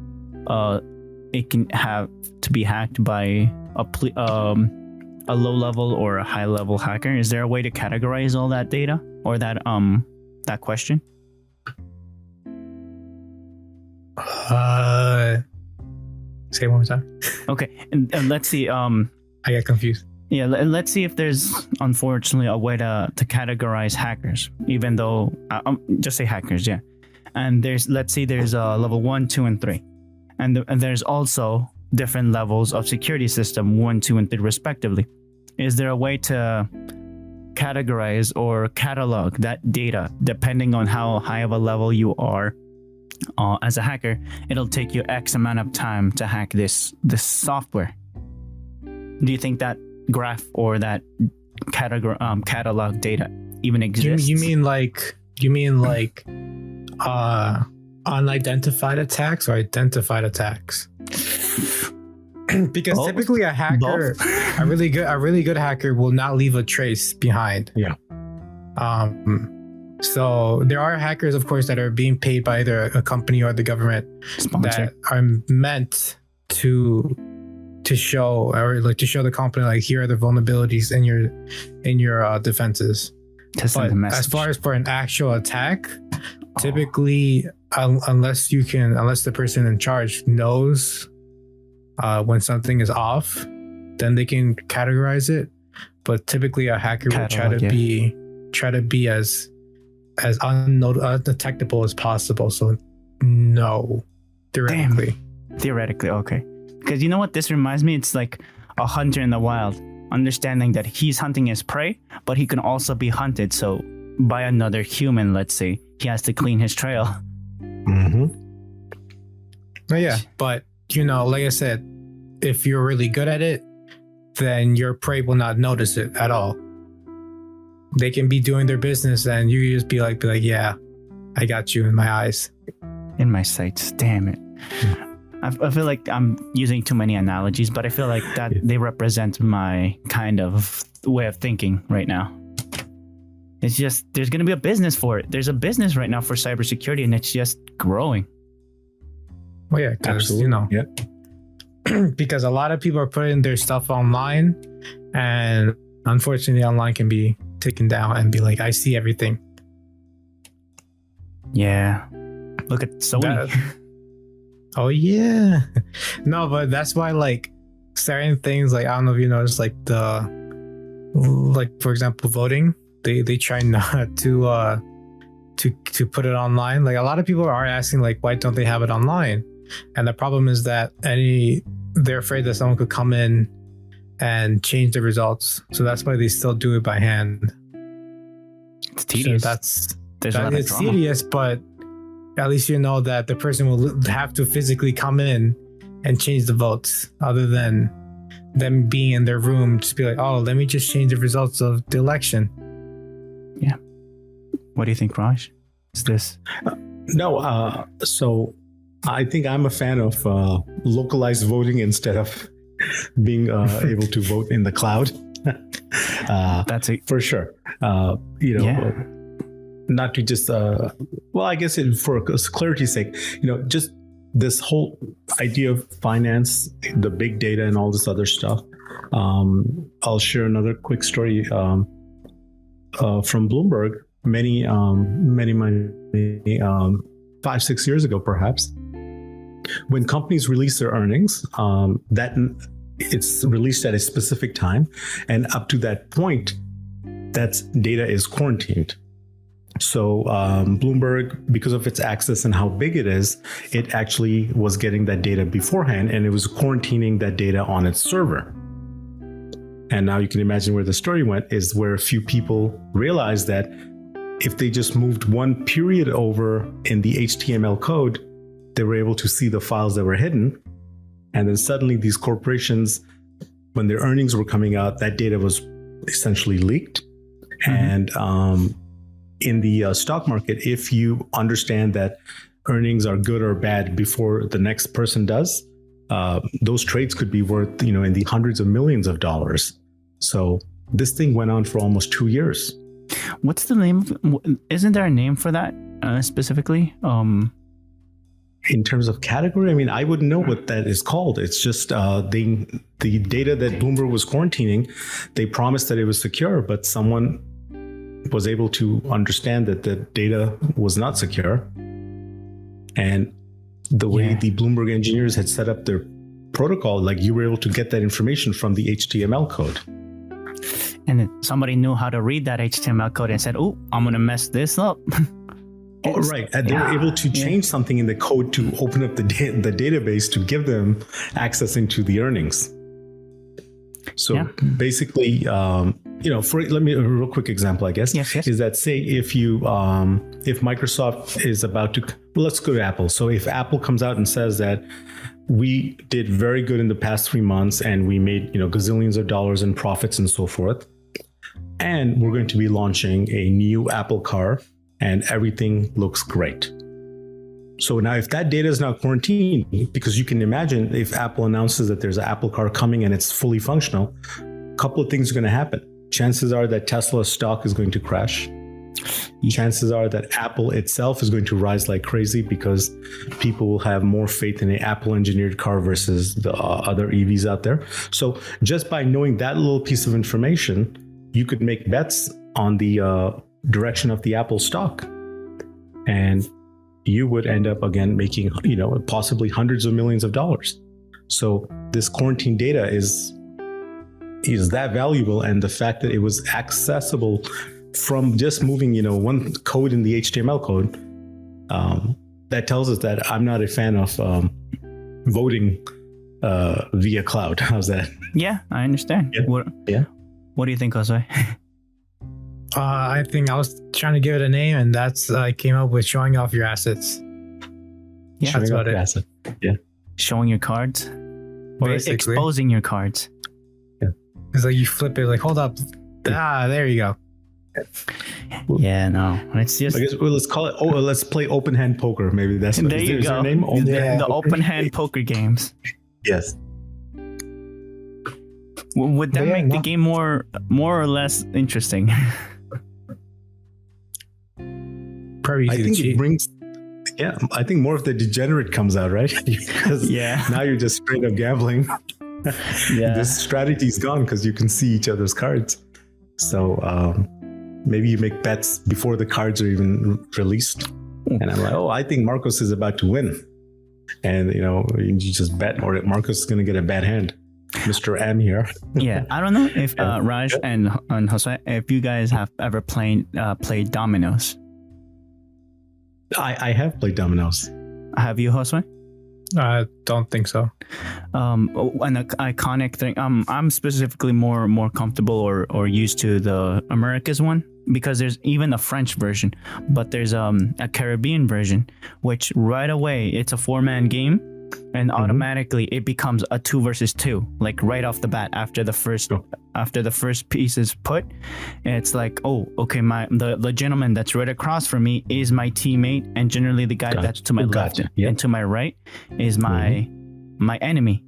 it can have to be hacked by a low level or a high level hacker? Is there a way to categorize all that data or that question? Say it one more time. Okay, and let's see. I got confused. Yeah, let's see if there's unfortunately a way to categorize hackers, even though just say hackers, yeah. And let's see there's level 1, 2, and 3, and there's also different levels of security system 1, 2, and 3 respectively. Is there a way to categorize or catalog that data depending on how high of a level you are as a hacker? It'll take you X amount of time to hack this software. Do you think that graph or that catalog data even exists? You mean like unidentified attacks or identified attacks? Because typically a hacker, a really good hacker will not leave a trace behind. Yeah. So there are hackers, of course, that are being paid by either a company or the government that are meant to show the company like, here are the vulnerabilities in your defenses. But as far as for an actual attack, typically unless the person in charge knows when something is off, then they can categorize it. But typically a hacker will try to be as undetectable as possible. So no, theoretically. Damn. Theoretically, okay. Because you know what this reminds me? It's like a hunter in the wild, understanding that he's hunting his prey, but he can also be hunted. So by another human, let's say, he has to clean his trail. Mm-hmm. Oh, yeah, but like I said, if you're really good at it, then your prey will not notice it at all. They can be doing their business and you just be like, yeah, I got you in my eyes. In my sights. Damn it. I feel like I'm using too many analogies, but I feel like that they represent my kind of way of thinking right now. It's just, there's going to be a business for it. There's a business right now for cybersecurity, and it's just growing. Well, yeah, absolutely. Because a lot of people are putting their stuff online, and unfortunately, online can be taken down and be like, I see everything. Yeah. Look at Sony. Oh yeah. No, but that's why like certain things, like I don't know if you noticed, like for example, voting, they try not to put it online. Like a lot of people are asking like, why don't they have it online? And the problem is that they're afraid that someone could come in and change the results. So that's why they still do it by hand. It's tedious. So it's tedious, but at least you know that the person will have to physically come in and change the votes, other than them being in their room, just be like, oh, let me just change the results of the election. Yeah. What do you think, Raj? Is this? No. So I think I'm a fan of localized voting instead of being able to vote in the cloud. That's it. For sure. Not to just, I guess for clarity's sake, just this whole idea of finance, the big data and all this other stuff. I'll share another quick story from Bloomberg many 5-6 years ago, perhaps. When companies release their earnings, that it's released at a specific time. And up to that point, that data is quarantined. So Bloomberg, because of its access and how big it is, it actually was getting that data beforehand, and it was quarantining that data on its server. And now you can imagine where the story went, is where a few people realized that if they just moved one period over in the HTML code, they were able to see the files that were hidden. And then suddenly these corporations, when their earnings were coming out, that data was essentially leaked. Mm-hmm. And in the stock market, if you understand that earnings are good or bad before the next person does, those trades could be worth, in the hundreds of millions of dollars. So this thing went on for almost 2 years. What's the name? Isn't there a name for that specifically? In terms of category, I mean, I wouldn't know what that is called. It's just the data that Bloomberg was quarantining, they promised that it was secure, but someone was able to understand that the data was not secure. And the way the Bloomberg engineers had set up their protocol, like you were able to get that information from the HTML code. And then somebody knew how to read that HTML code and said, "Oh, I'm gonna mess this up." Oh, right. And they were able to change something in the code to open up the database to give them access into the earnings. So basically, let me a real quick example, I guess, is that say if Microsoft is about to, let's go to Apple. So if Apple comes out and says that we did very good in the past 3 months and we made, gazillions of dollars in profits and so forth, and we're going to be launching a new Apple car and everything looks great. So now if that data is now quarantined, because you can imagine if Apple announces that there's an Apple car coming and it's fully functional, a couple of things are going to happen. Chances are that Tesla's stock is going to crash. Chances are that Apple itself is going to rise like crazy because people will have more faith in an Apple engineered car versus the other EVs out there. So just by knowing that little piece of information, you could make bets on the direction of the Apple stock. And you would end up again making, possibly hundreds of millions of dollars. So this quarantine data is that valuable, and the fact that it was accessible from just moving, one code in the HTML code, that tells us that I'm not a fan of voting via cloud. How's that? Yeah, I understand. Yeah. What do you think, Jose? I think I was trying to give it a name, and that's I came up with showing off your assets. Yeah, that's about it. Asset. Yeah, showing your cards, or basically exposing your cards. Yeah, it's like you flip it, like hold up, there you go. Yeah, no, it's just. I guess let's call it. Oh, let's play open hand poker. Maybe that's there you go. Name? The open hand poker games. Yes. Would that make the game more or less interesting? Probably I think it brings. Yeah, I think more of the degenerate comes out, right? Because now you're just straight up gambling. This strategy's gone because you can see each other's cards. So maybe you make bets before the cards are even released. And I'm like, I think Marcos is about to win. And, you just bet, or Marcos is going to get a bad hand. Mr. M here. Yeah, I don't know if Raj and Jose, if you guys have ever played dominoes. I have played dominoes. Have you, Jose? I don't think so. An iconic thing. I'm specifically more comfortable or used to the Americas one, because there's even a French version, but there's a Caribbean version, which right away it's a 4-man game, and automatically it becomes a 2 versus 2, like right off the bat after the first piece is put. It's like, okay, the gentleman that's right across from me is my teammate, and generally the guy that's to my left and to my right is my enemy.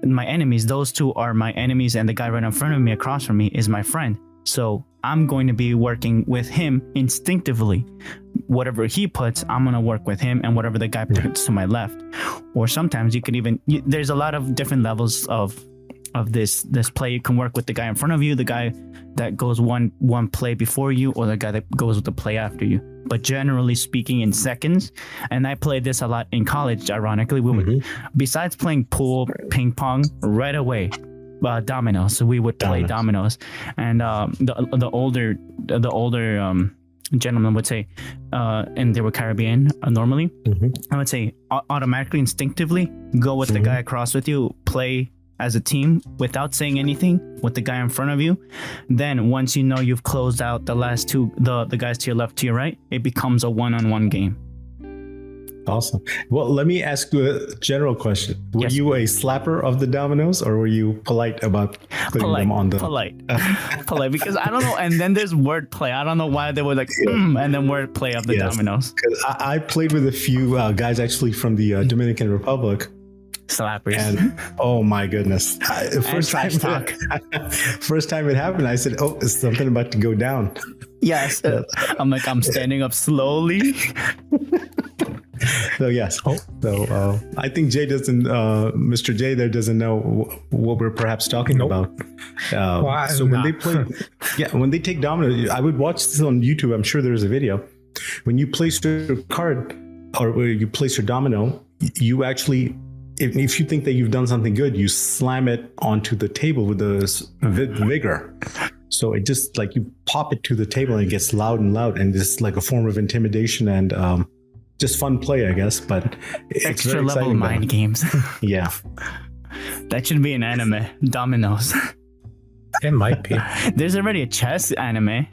My enemies, those two are my enemies, and the guy right in front of me across from me is my friend. So I'm going to be working with him instinctively. Whatever he puts, I'm going to work with him, and whatever the guy puts to my left. Or sometimes you could even, there's a lot of different levels of this play. You can work with the guy in front of you, the guy that goes one play before you, or the guy that goes with the play after you. But generally speaking, in seconds, and I played this a lot in college, ironically, we would, besides playing pool, ping pong, right away, dominoes. So we would play dominoes, and the older gentlemen would say, and they were Caribbean normally. I would say automatically, instinctively, go with the guy across with you, play as a team without saying anything with the guy in front of you. Then once you know you've closed out the last two, the guys to your left, to your right, it becomes a one-on-one game. Awesome. Well, let me ask you a general question. Were you a slapper of the dominoes, or were you polite about putting them on the... Polite, because I don't know. And then there's wordplay. I don't know why they were like, and then wordplay of the dominoes. Because I played with a few guys actually from the Dominican Republic. Slappers. And oh my goodness. First time it happened, I said, is something about to go down? Yes. I'm like, I'm standing up slowly. So yes. So I think Jay doesn't, Mr. Jay there doesn't know what we're perhaps talking about. So when they play, when they take dominoes, I would watch this on YouTube. I'm sure there's a video. When you place your card or where you place your domino, you actually if you think that you've done something good, you slam it onto the table with vigor. So it just like you pop it to the table and it gets loud and loud, and it's like a form of intimidation and just fun play, I guess. But it's extra level mind games. Yeah, that should be an anime. Dominoes. It might be. There's already a chess anime.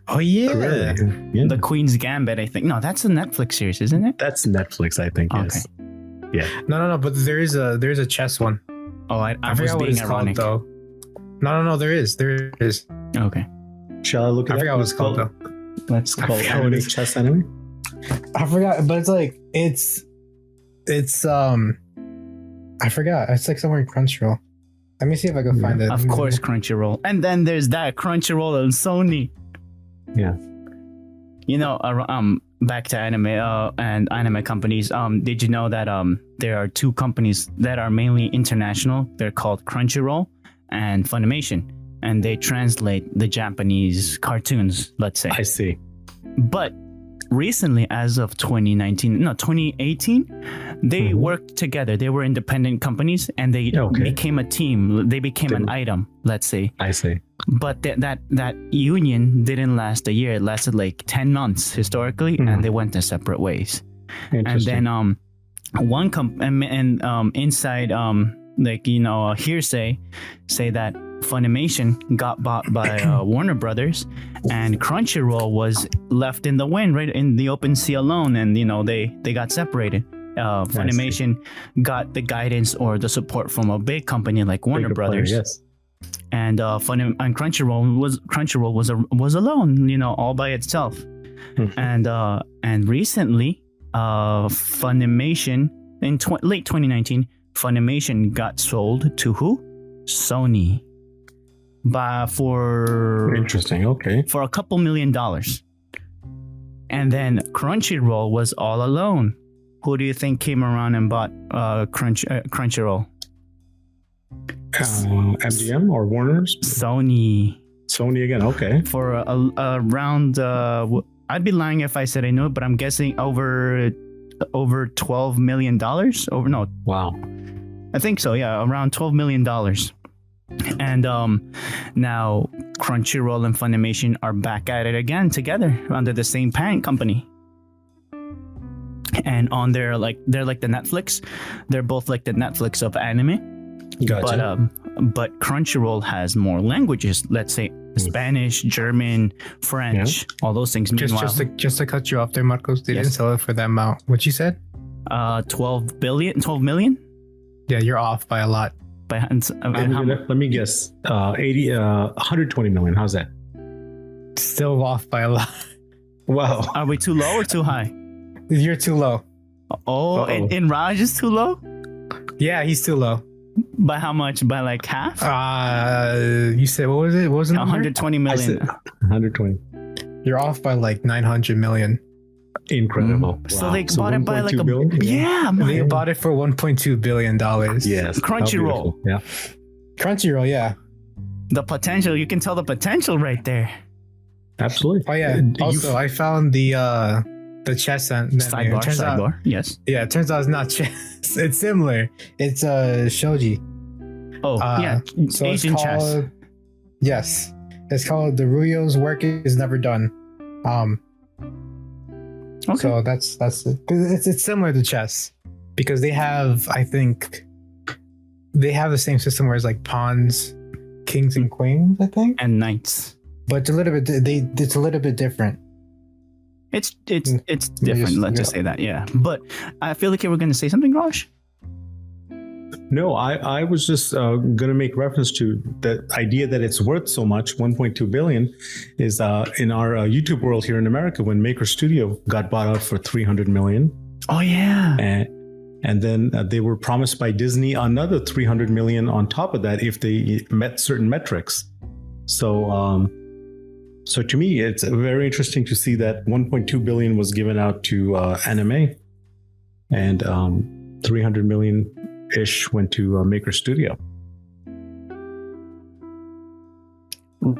Oh yeah. really? Yeah. The Queen's Gambit, I think. No, that's a Netflix series, isn't it? That's Netflix, I think. Yes. Yeah. No. But there's a chess one. Oh, I was forgot what being it's ironic. called though. No. There is. Okay. Shall I look at I forgot what it's called though. Let's I call forgot Anime, what it's- chess anime? I forgot, but it's like it's I forgot. It's like somewhere in Crunchyroll. Let me see if I can find it. Of course, Crunchyroll. And then there's that Crunchyroll and Sony. Yeah. You know, back to anime and anime companies. Did you know that there are two companies that are mainly international? They're called Crunchyroll and Funimation, and they translate the Japanese cartoons, let's say. I see. But recently, as of 2018, they worked together. They were independent companies, and they became a team. They became an item, let's say. I see. But that union didn't last a year. It lasted like 10 months historically, and they went their separate ways. And then one inside like, you know, hearsay say that Funimation got bought by Warner Brothers, and Crunchyroll was left in the wind, right in the open sea alone, and you know they got separated. Funimation got the guidance or the support from a big company like Warner Brothers. Yes. And Crunchyroll was alone, you know, all by itself. And recently, Funimation in late 2019, Funimation got sold to who? Sony. Interesting. Okay. For a couple $1 million. And then Crunchyroll was all alone. Who do you think came around and bought Crunchyroll? MGM or Warner's? Sony. Sony again. Okay. For around, I'd be lying if I said I knew it, but I'm guessing over $12 million. Wow. I think so. Yeah, around $12 million. And now Crunchyroll and Funimation are back at it again together under the same parent company. And on their they're like the Netflix. They're both like the Netflix of anime. Gotcha. But Crunchyroll has more languages. Let's say Spanish, German, French, all those things. Just to cut you off there, Marcos. They didn't sell it for that amount. What you said? 12 million. Yeah, you're off by a lot. Let me guess. 120 million. How's that? Still off by a lot. Wow. Are we too low or too high? You're too low. Oh, and Raj is too low? Yeah, he's too low. By how much? By like half? You said, what was it? What was it? 120 million. 120. You're off by like 900 million. Incredible. Wow. So they bought it by like a billion? Yeah, they bought it for $1.2 billion. Yes. Crunchyroll. Yeah. Crunchyroll, yeah. The potential, you can tell the potential right there. Absolutely. Oh yeah. Also, I found the chess Sidebar. Yes. Yeah, it turns out it's not chess. It's similar. It's shogi. Oh, yeah. So Asian it's chess. called, yes. It's called The Ruyo's Work Is Never Done. Okay. So that's it. 'Cause it's similar to chess because they have, I think, they have the same system where it's like pawns, kings, and queens, I think. And knights. But it's a little bit different. It's different. Let's just say that, yeah. But I feel like you were going to say something, Raj. No, I was just going to make reference to the idea that it's worth so much. 1.2 billion is in our YouTube world here in America when Maker Studio got bought out for 300 million. Oh yeah. And then they were promised by Disney another 300 million on top of that if they met certain metrics. So to me, it's very interesting to see that 1.2 billion was given out to anime, and 300 million ish went to Maker Studio.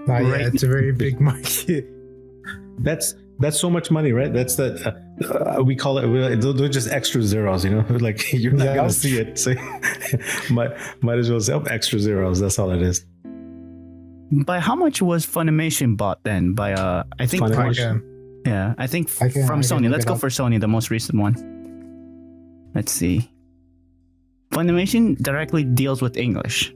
Yeah, it's a very big market. That's That's so much money, right? That's we call it. They're just extra zeros, you know. Like you're not gonna see it, so might as well say extra zeros. That's all it is. By how much was Funimation bought then? By I think Funimation. I think from Sony. Let's go for Sony, the most recent one. Let's see. Funimation directly deals with English,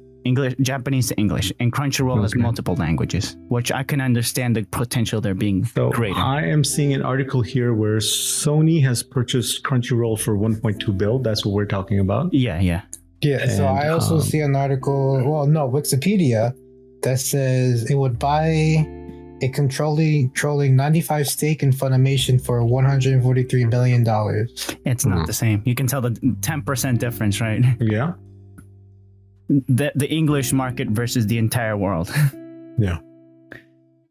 Japanese to English, and Crunchyroll has multiple languages, which I can understand the potential there being greater. I am seeing an article here where Sony has purchased Crunchyroll for $1.2 billion. That's what we're talking about. Yeah. So I also see an article. Well, no, Wikipedia that says it would buy a controlling 95 stake in Funimation for $143 million. It's not the same. You can tell the 10% difference, right? Yeah. The English market versus the entire world. Yeah.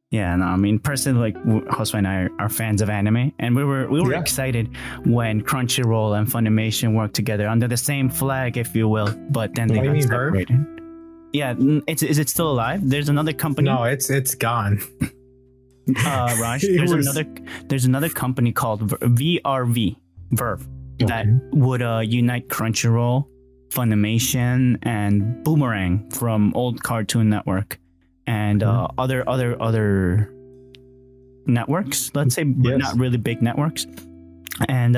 Yeah, no, I mean, personally, like Josue and I are fans of anime, and we were excited when Crunchyroll and Funimation worked together under the same flag, if you will. But then they got separated. Yeah, is it still alive? There's another company. No, it's gone. Raj, there's another company called VRV that would unite Crunchyroll, Funimation, and Boomerang from old Cartoon Network, and other networks. Let's say, but not really big networks. And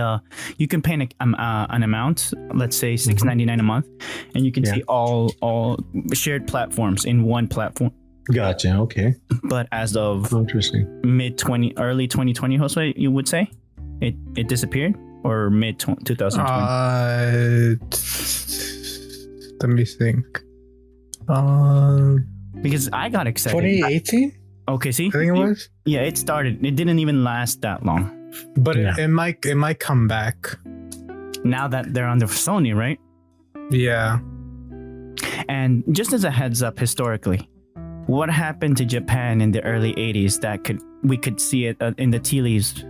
you can pay an amount, let's say $6.99 a month, and you can see all shared platforms in one platform. Gotcha. Okay. But as of interesting, early 2020, Josue, you would say it disappeared, or mid 2020? Let me think. Because I got excited. 2018. Okay, see, I think it was. Yeah, it started. It didn't even last that long. But it might come back now that they're under Sony, right? Yeah. And just as a heads up, historically, what happened to Japan in the early 80s that we could see it in the tea leaves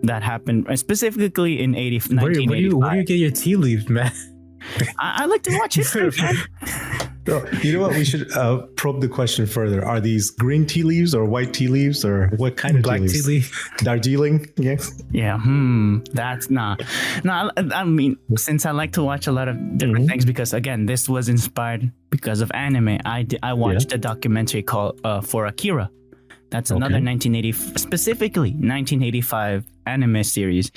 that happened specifically in 1985. Where do you get your tea leaves, man? I like to watch history, man. So, you know what? We should probe the question further. Are these green tea leaves or white tea leaves, or what kind of black tea leaf? Darjeeling? Yes. Yeah. That's not. No, I mean, since I like to watch a lot of different things, because again, this was inspired because of anime. I watched a documentary called for Akira. That's another 1985 anime series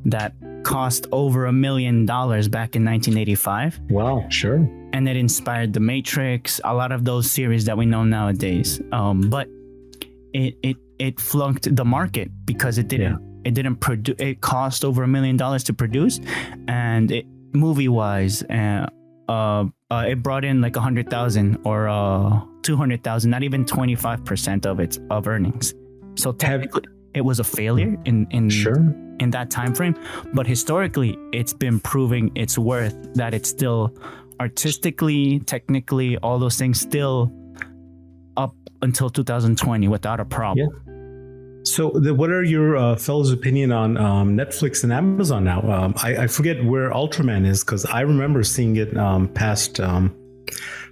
that cost over $1 million back in 1985. Wow, sure. And it inspired The Matrix, a lot of those series that we know nowadays. But it flunked the market because it didn't produce. It cost over $1 million to produce, and movie wise, it brought in like 100,000 or 200,000, not even 25% of earnings. So technically, it was a failure in that time frame. But historically, it's been proving its worth, that it's still artistically, technically, all those things still up until 2020 without a problem. Yeah. So what are your fellows' opinion on Netflix and Amazon now? I forget where Ultraman is, because I remember seeing it past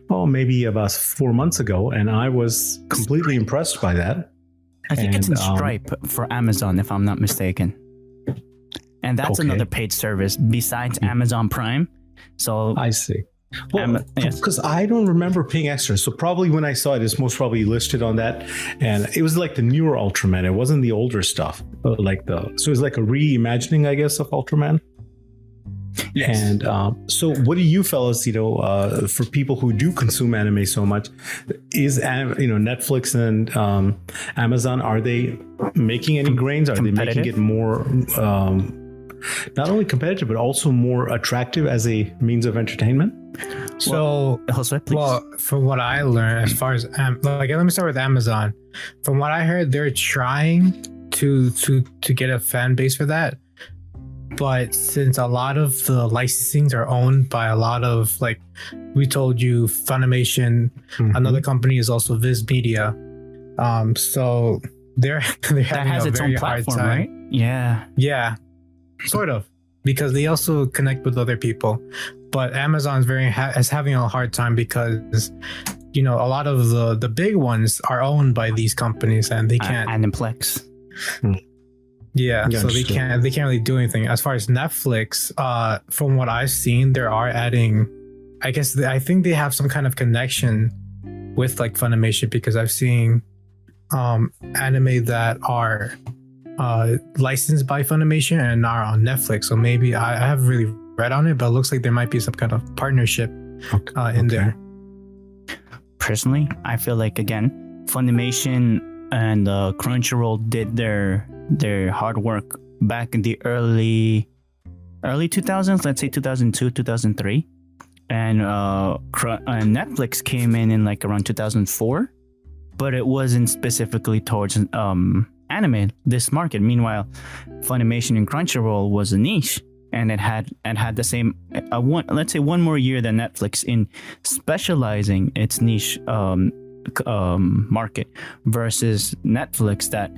maybe about 4 months ago, and I was completely impressed by that. I think it's in Stripe for Amazon, if I'm not mistaken. And that's another paid service besides Amazon Prime. So I see. Well, because I don't remember paying extra. So probably when I saw it, it's most probably listed on that. And it was like the newer Ultraman. It wasn't the older stuff. So it was like a reimagining, I guess, of Ultraman. Yes. And so what do you fellas, for people who do consume anime so much, is, Netflix and Amazon, are they making any gains? Are they making it more, not only competitive, but also more attractive as a means of entertainment? So, from what I learned, as far as, let me start with Amazon. From what I heard, they're trying to get a fan base for that. But since a lot of the licensings are owned by a lot of, like we told you, Funimation, another company is also Viz Media. So they're having a very hard time, right? Yeah, sort of, because they also connect with other people. But Amazon is having a hard time because a lot of the big ones are owned by these companies, and they can't. Aniplex. Yeah, Yeah, so they understood. can't really do anything. As far as Netflix, from what I've seen, there are adding. I think they have some kind of connection with like Funimation, because I've seen anime that are licensed by Funimation and are on Netflix. So maybe I haven't really read on it, but it looks like there might be some kind of partnership in there. Personally, I feel like, again, Funimation and Crunchyroll did their hard work back in the early 2000s, let's say 2002, 2003, and Netflix came in like around 2004, but it wasn't specifically towards anime, this market. Meanwhile, Funimation and Crunchyroll was a niche, and it had the same one more year than Netflix in specializing its niche market, versus Netflix that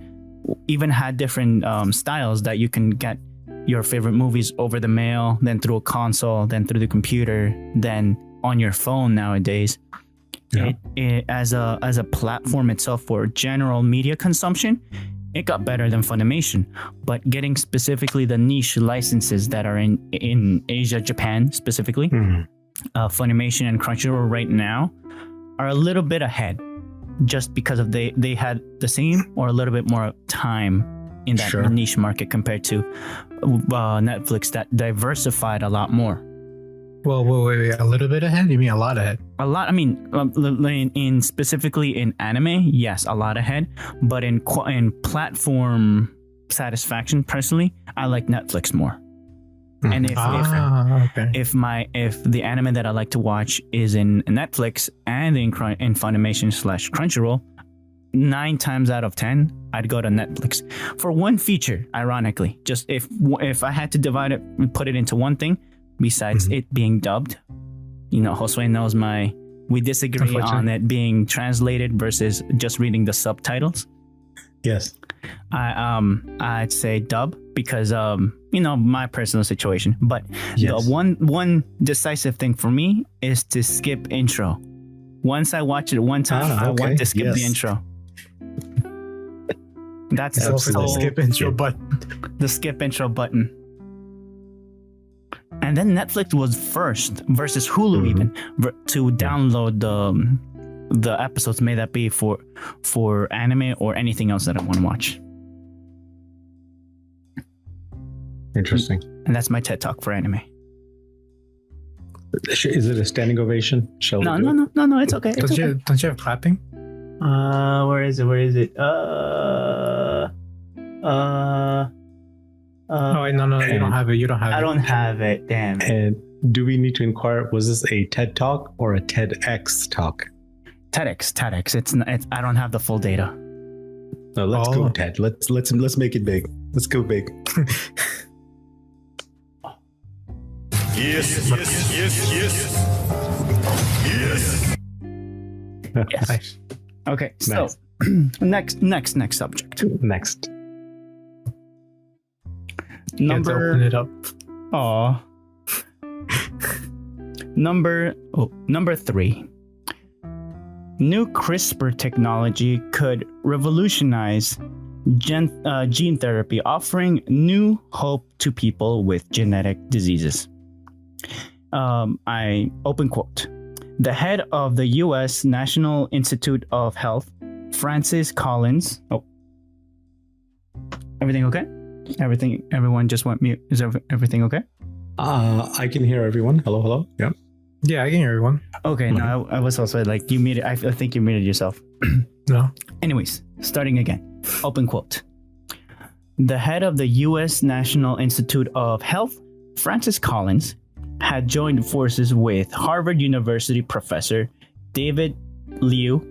even had different styles, that you can get your favorite movies over the mail, then through a console, then through the computer, then on your phone nowadays. Yeah. It as a platform itself for general media consumption, it got better than Funimation. But getting specifically the niche licenses that are in Asia, Japan specifically, Funimation and Crunchyroll right now are a little bit ahead, just because of they had the same or a little bit more time in that niche market compared to Netflix, that diversified a lot more. Well, wait, a little bit ahead? You mean a lot ahead? A lot. I mean, in specifically in anime, yes, a lot ahead. But in platform satisfaction, personally, I like Netflix more. And if the anime that I like to watch is in Netflix and in Funimation / Crunchyroll, 9 times out of 10, I'd go to Netflix for one feature. Ironically, just if I had to divide it and put it into one thing, besides it being dubbed, Josue knows we disagree on it being translated versus just reading the subtitles. Yes. I'd say dub, because my personal situation. But yes, the one decisive thing for me is to skip intro. Once I watch it one time, I want to skip the intro. That's the skip intro button. The skip intro button. And then Netflix was first versus Hulu even to download the episodes, may that be for anime or anything else that I want to watch. Interesting. And that's my TED Talk for anime. Is it a standing ovation? No, it's okay. Don't you have clapping? Where is it? No, you don't have it. You don't have it. I don't have it. Damn. And do we need to inquire? Was this a TED Talk or a TEDx talk? TEDx. It's I don't have the full data. No, let's go TED. Let's make it big. Let's go big. Yes. Nice. Okay. So next subject. Next. Open it up. Number 3. New CRISPR technology could revolutionize gene therapy, offering new hope to people with genetic diseases. I open quote. The head of the U.S. National Institute of Health, Francis Collins. Oh, everything okay? Everyone just went mute. Is everything okay? I can hear everyone. Hello. Yeah. Yeah, I can hear everyone. Okay. No, I was also like, you muted. I think you muted yourself. No. Anyways, starting again. Open quote. The head of the U.S. National Institute of Health, Francis Collins, had joined forces with Harvard University professor David Liu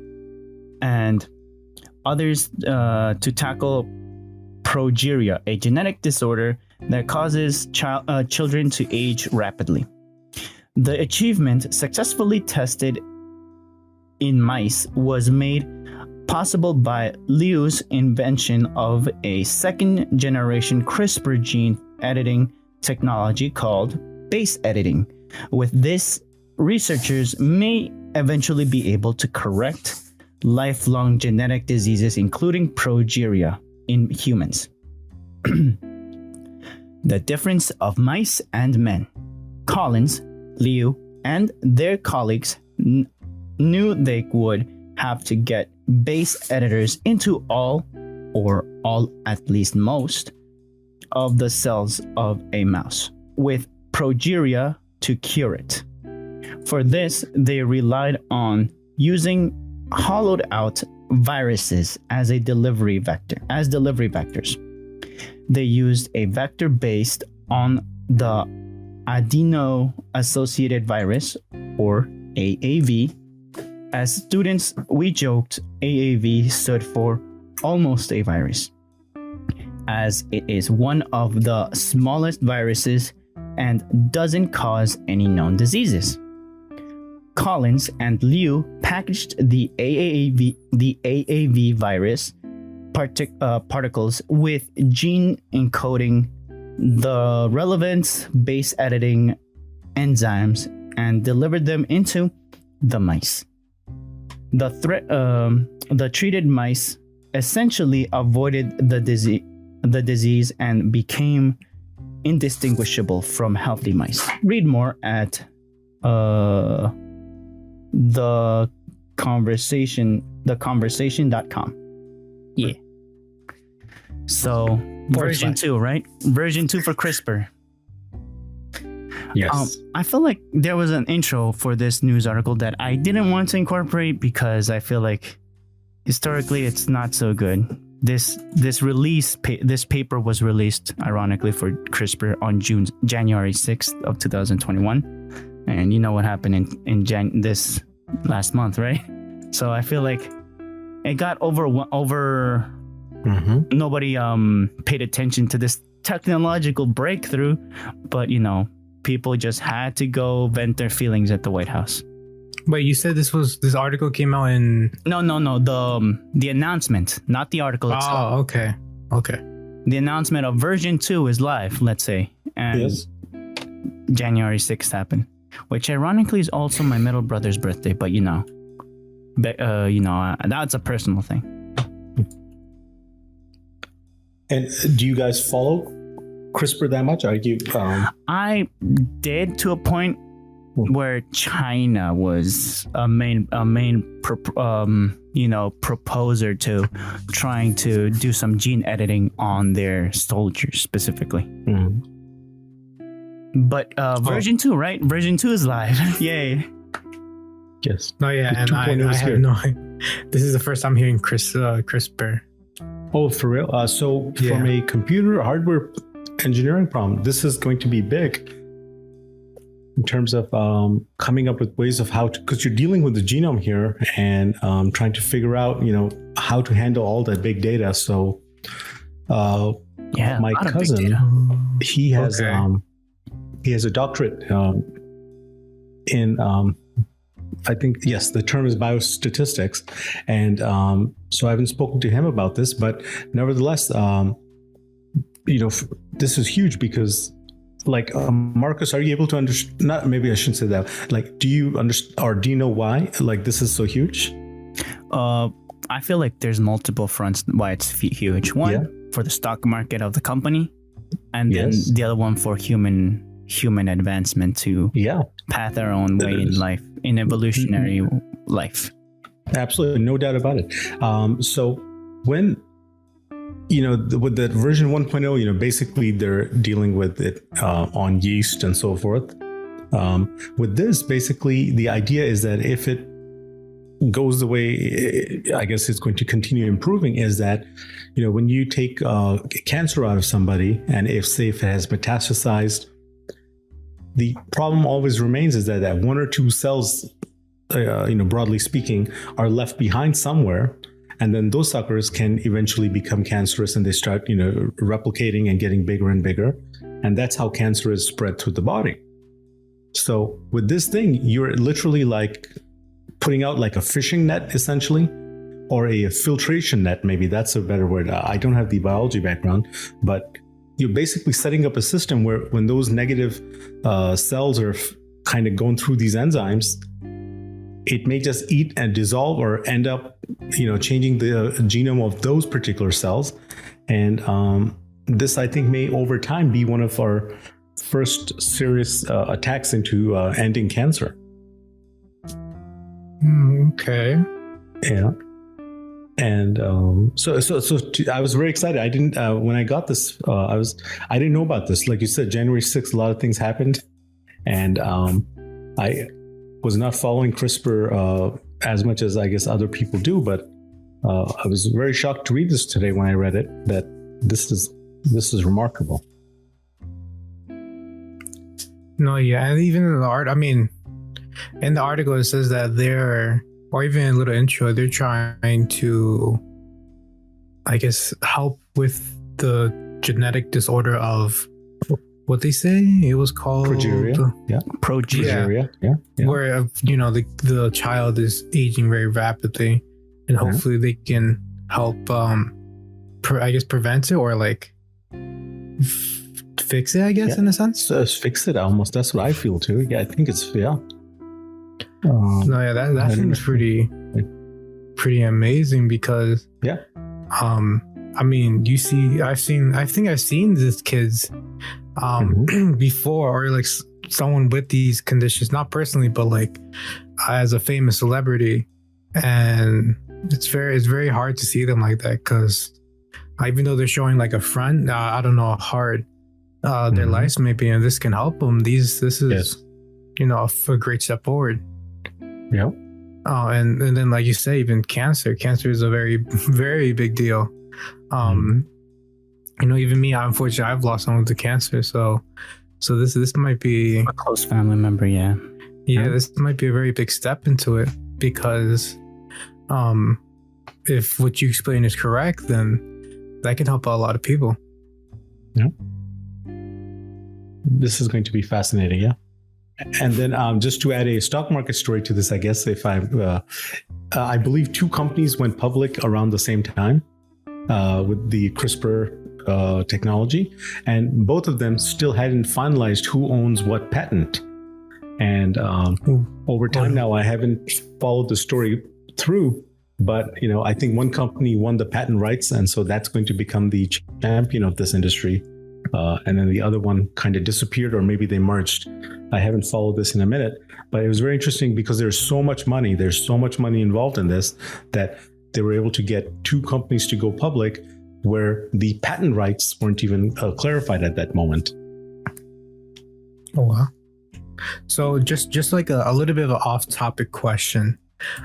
and others to tackle progeria, a genetic disorder that causes children to age rapidly. The achievement, successfully tested in mice, was made possible by Liu's invention of a second-generation CRISPR gene editing technology called base editing. With this, researchers may eventually be able to correct lifelong genetic diseases, including progeria, in humans. The difference of mice and men. Collins, Liu, and their colleagues knew they would have to get base editors into all, or all at least most, of the cells of a mouse, with progeria to cure it. For this, they relied on using hollowed out viruses as delivery vectors. They used a vector based on the adeno-associated virus, or AAV. As students, we joked AAV stood for almost a virus, as it is one of the smallest viruses and doesn't cause any known diseases. Collins and Liu packaged the AAV virus particles with gene encoding the relevant base editing enzymes and delivered them into the mice. The treated mice essentially avoided the disease and became indistinguishable from healthy mice. Read more at theconversation.com. Yeah. So version 2, right? Version 2 for CRISPR. Yes. I feel like there was an intro for this news article that I didn't want to incorporate because I feel like historically it's not so good. This paper was released ironically for CRISPR on January 6th of 2021, and you know what happened in this last month, right? So I feel like it got over. Nobody paid attention to this technological breakthrough, but people just had to go vent their feelings at the White House. Wait, you said this article came out in... No, the announcement, not the article itself. Oh, okay. The announcement of version 2 is live, let's say, and yes. January 6th happened, which ironically is also my middle brother's birthday, but that's a personal thing. And do you guys follow CRISPR that much? Are you? I did, to a point where China was a main proposer to trying to do some gene editing on their soldiers specifically. But version 2, right? Version 2 is live. Yay. Yes. No, yeah, and I have no. This is the first time hearing CRISPR. Oh, for real? So from a computer hardware engineering problem, this is going to be big in terms of coming up with ways of how to, because you're dealing with the genome here and trying to figure out, how to handle all that big data. So my cousin, he has a doctorate in I think, yes, the term is biostatistics. And so I haven't spoken to him about this, but nevertheless, this is huge because Marcus, are you able to understand? Not, maybe I shouldn't say that. Do you understand, or do you know why this is so huge? I feel like there's multiple fronts why it's huge. One, for the stock market of the company, and then the other one for human advancement to path our own way in life, in evolutionary life. Absolutely, no doubt about it. So when with the version 1.0, basically they're dealing with it on yeast and so forth. With this, basically the idea is that if it goes the way I guess it's going to continue improving, is that when you take cancer out of somebody, and if it has metastasized, the problem always remains is that one or two cells, broadly speaking, are left behind somewhere, and then those suckers can eventually become cancerous, and they start, replicating and getting bigger and bigger, and that's how cancer is spread through the body. So with this thing, you're literally putting out a fishing net, essentially, or a filtration net. Maybe that's a better word. I don't have the biology background, but you're basically setting up a system where when those negative cells are kind of going through these enzymes, it may just eat and dissolve or end up, changing the genome of those particular cells. And this, I think, may over time be one of our first serious attacks into ending cancer. Okay. Yeah. And I was very excited. I didn't when I got this. I didn't know about this. Like you said, January 6th, a lot of things happened, and I was not following CRISPR as much as I guess other people do. But I was very shocked to read this today when I read it. That this is remarkable. No, yeah, and even in the art, I mean, in the article it says that or even in a little intro, they're trying to, I guess, help with the genetic disorder of what they say it was called Progeria. Yeah. Progeria. Yeah. Where the child is aging very rapidly, and hopefully they can help, prevent it or like fix it. I guess in a sense, fix it almost. That's what I feel too. Yeah, I think it's no, yeah, that seems pretty amazing because I mean, I think I've seen these kids before, or like someone with these conditions, not personally, but like as a famous celebrity, and it's very hard to see them like that because even though they're showing like a front, I don't know how hard their lives may be, and this can help them. This is a great step forward. Yeah. Oh, and then like you say, even cancer is a very, very big deal. Even me, unfortunately, I've lost someone to cancer. So this might be a close family member. Yeah. This might be a very big step into it because, if what you explain is correct, then that can help a lot of people. Yeah. This is going to be fascinating. Yeah. And then just to add a stock market story to this, I guess I believe two companies went public around the same time with the CRISPR technology, and both of them still hadn't finalized who owns what patent. And over time now, I haven't followed the story through, but I think one company won the patent rights, and so that's going to become the champion of this industry. And then the other one kind of disappeared, or maybe they merged. I haven't followed this in a minute, but it was very interesting because there's so much money involved in this that they were able to get two companies to go public where the patent rights weren't even clarified at that moment. Oh, wow. So just like a little bit of an off-topic question,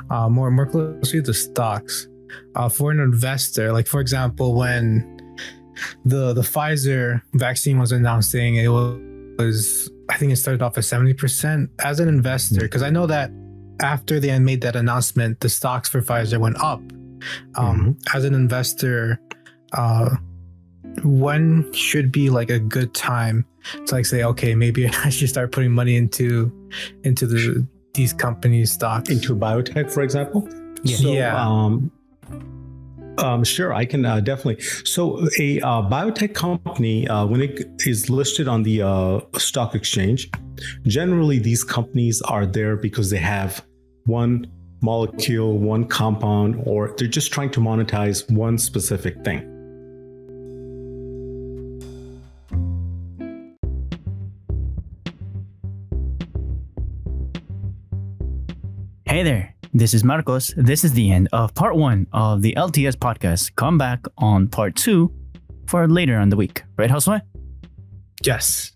more closely to stocks, for an investor, like for example, when the Pfizer vaccine was announcing, it was I think it started off at 70%. As an investor, because I know that after they made that announcement, the stocks for Pfizer went up. As an investor, when should be like a good time to like say, okay, maybe I should start putting money into these companies' stocks? Into biotech, for example? Sure, I can definitely. So a biotech company, when it is listed on the stock exchange, generally these companies are there because they have one molecule, one compound, or they're just trying to monetize one specific thing. Hey there, this is Marcos. This is the end of part 1 of the LTS podcast. Come back on part 2 for later on the week. Right, Josue? Yes.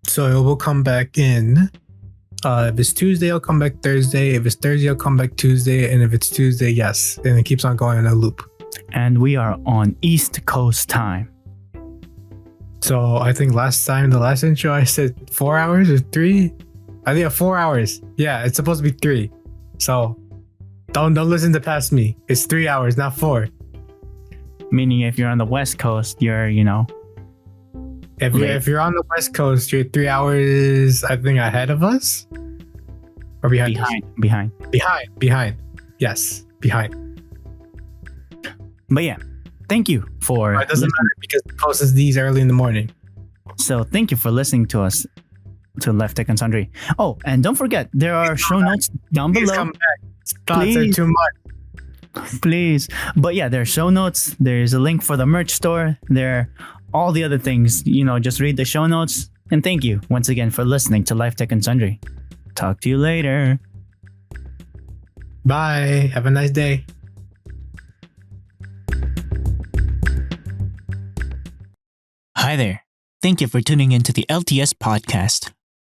So it will come back in. If it's Tuesday, I'll come back Thursday. If it's Thursday, I'll come back Tuesday. And if it's Tuesday, yes. And it keeps on going in a loop. And we are on East Coast time. So I think last time, the last intro, I said 4 hours or 3? I think 4 hours. Yeah, it's supposed to be 3. So don't listen to past me. It's 3 hours, not 4. Meaning if you're on the West Coast, you're, If you're on the West Coast, you're 3 hours, I think, ahead of us? Or behind? Behind. Yes, behind. But yeah, thank you for... It doesn't matter because it posts these early in the morning. So thank you for listening to us, to Left Tech and Sundry. Oh, and don't forget, there are show notes down below. Come back. Thoughts are too much. Please. But yeah, there are show notes. There's a link for the merch store. There all the other things, just read the show notes. And thank you once again for listening to Life Tech and Sundry. Talk to you later. Bye. Have a nice day. Hi there. Thank you for tuning into the LTS podcast.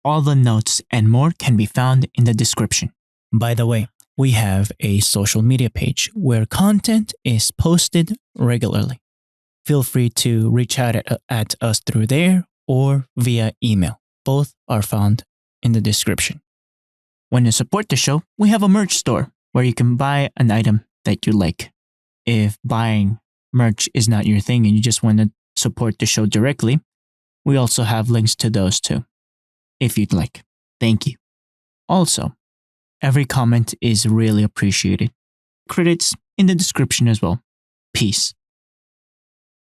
All the notes and more can be found in the description. By the way, we have a social media page where content is posted regularly. Feel free to reach out at us through there or via email. Both are found in the description. When you support the show, we have a merch store where you can buy an item that you like. If buying merch is not your thing and you just want to support the show directly, we also have links to those too, if you'd like. Thank you. Also, every comment is really appreciated. Credits in the description as well. Peace.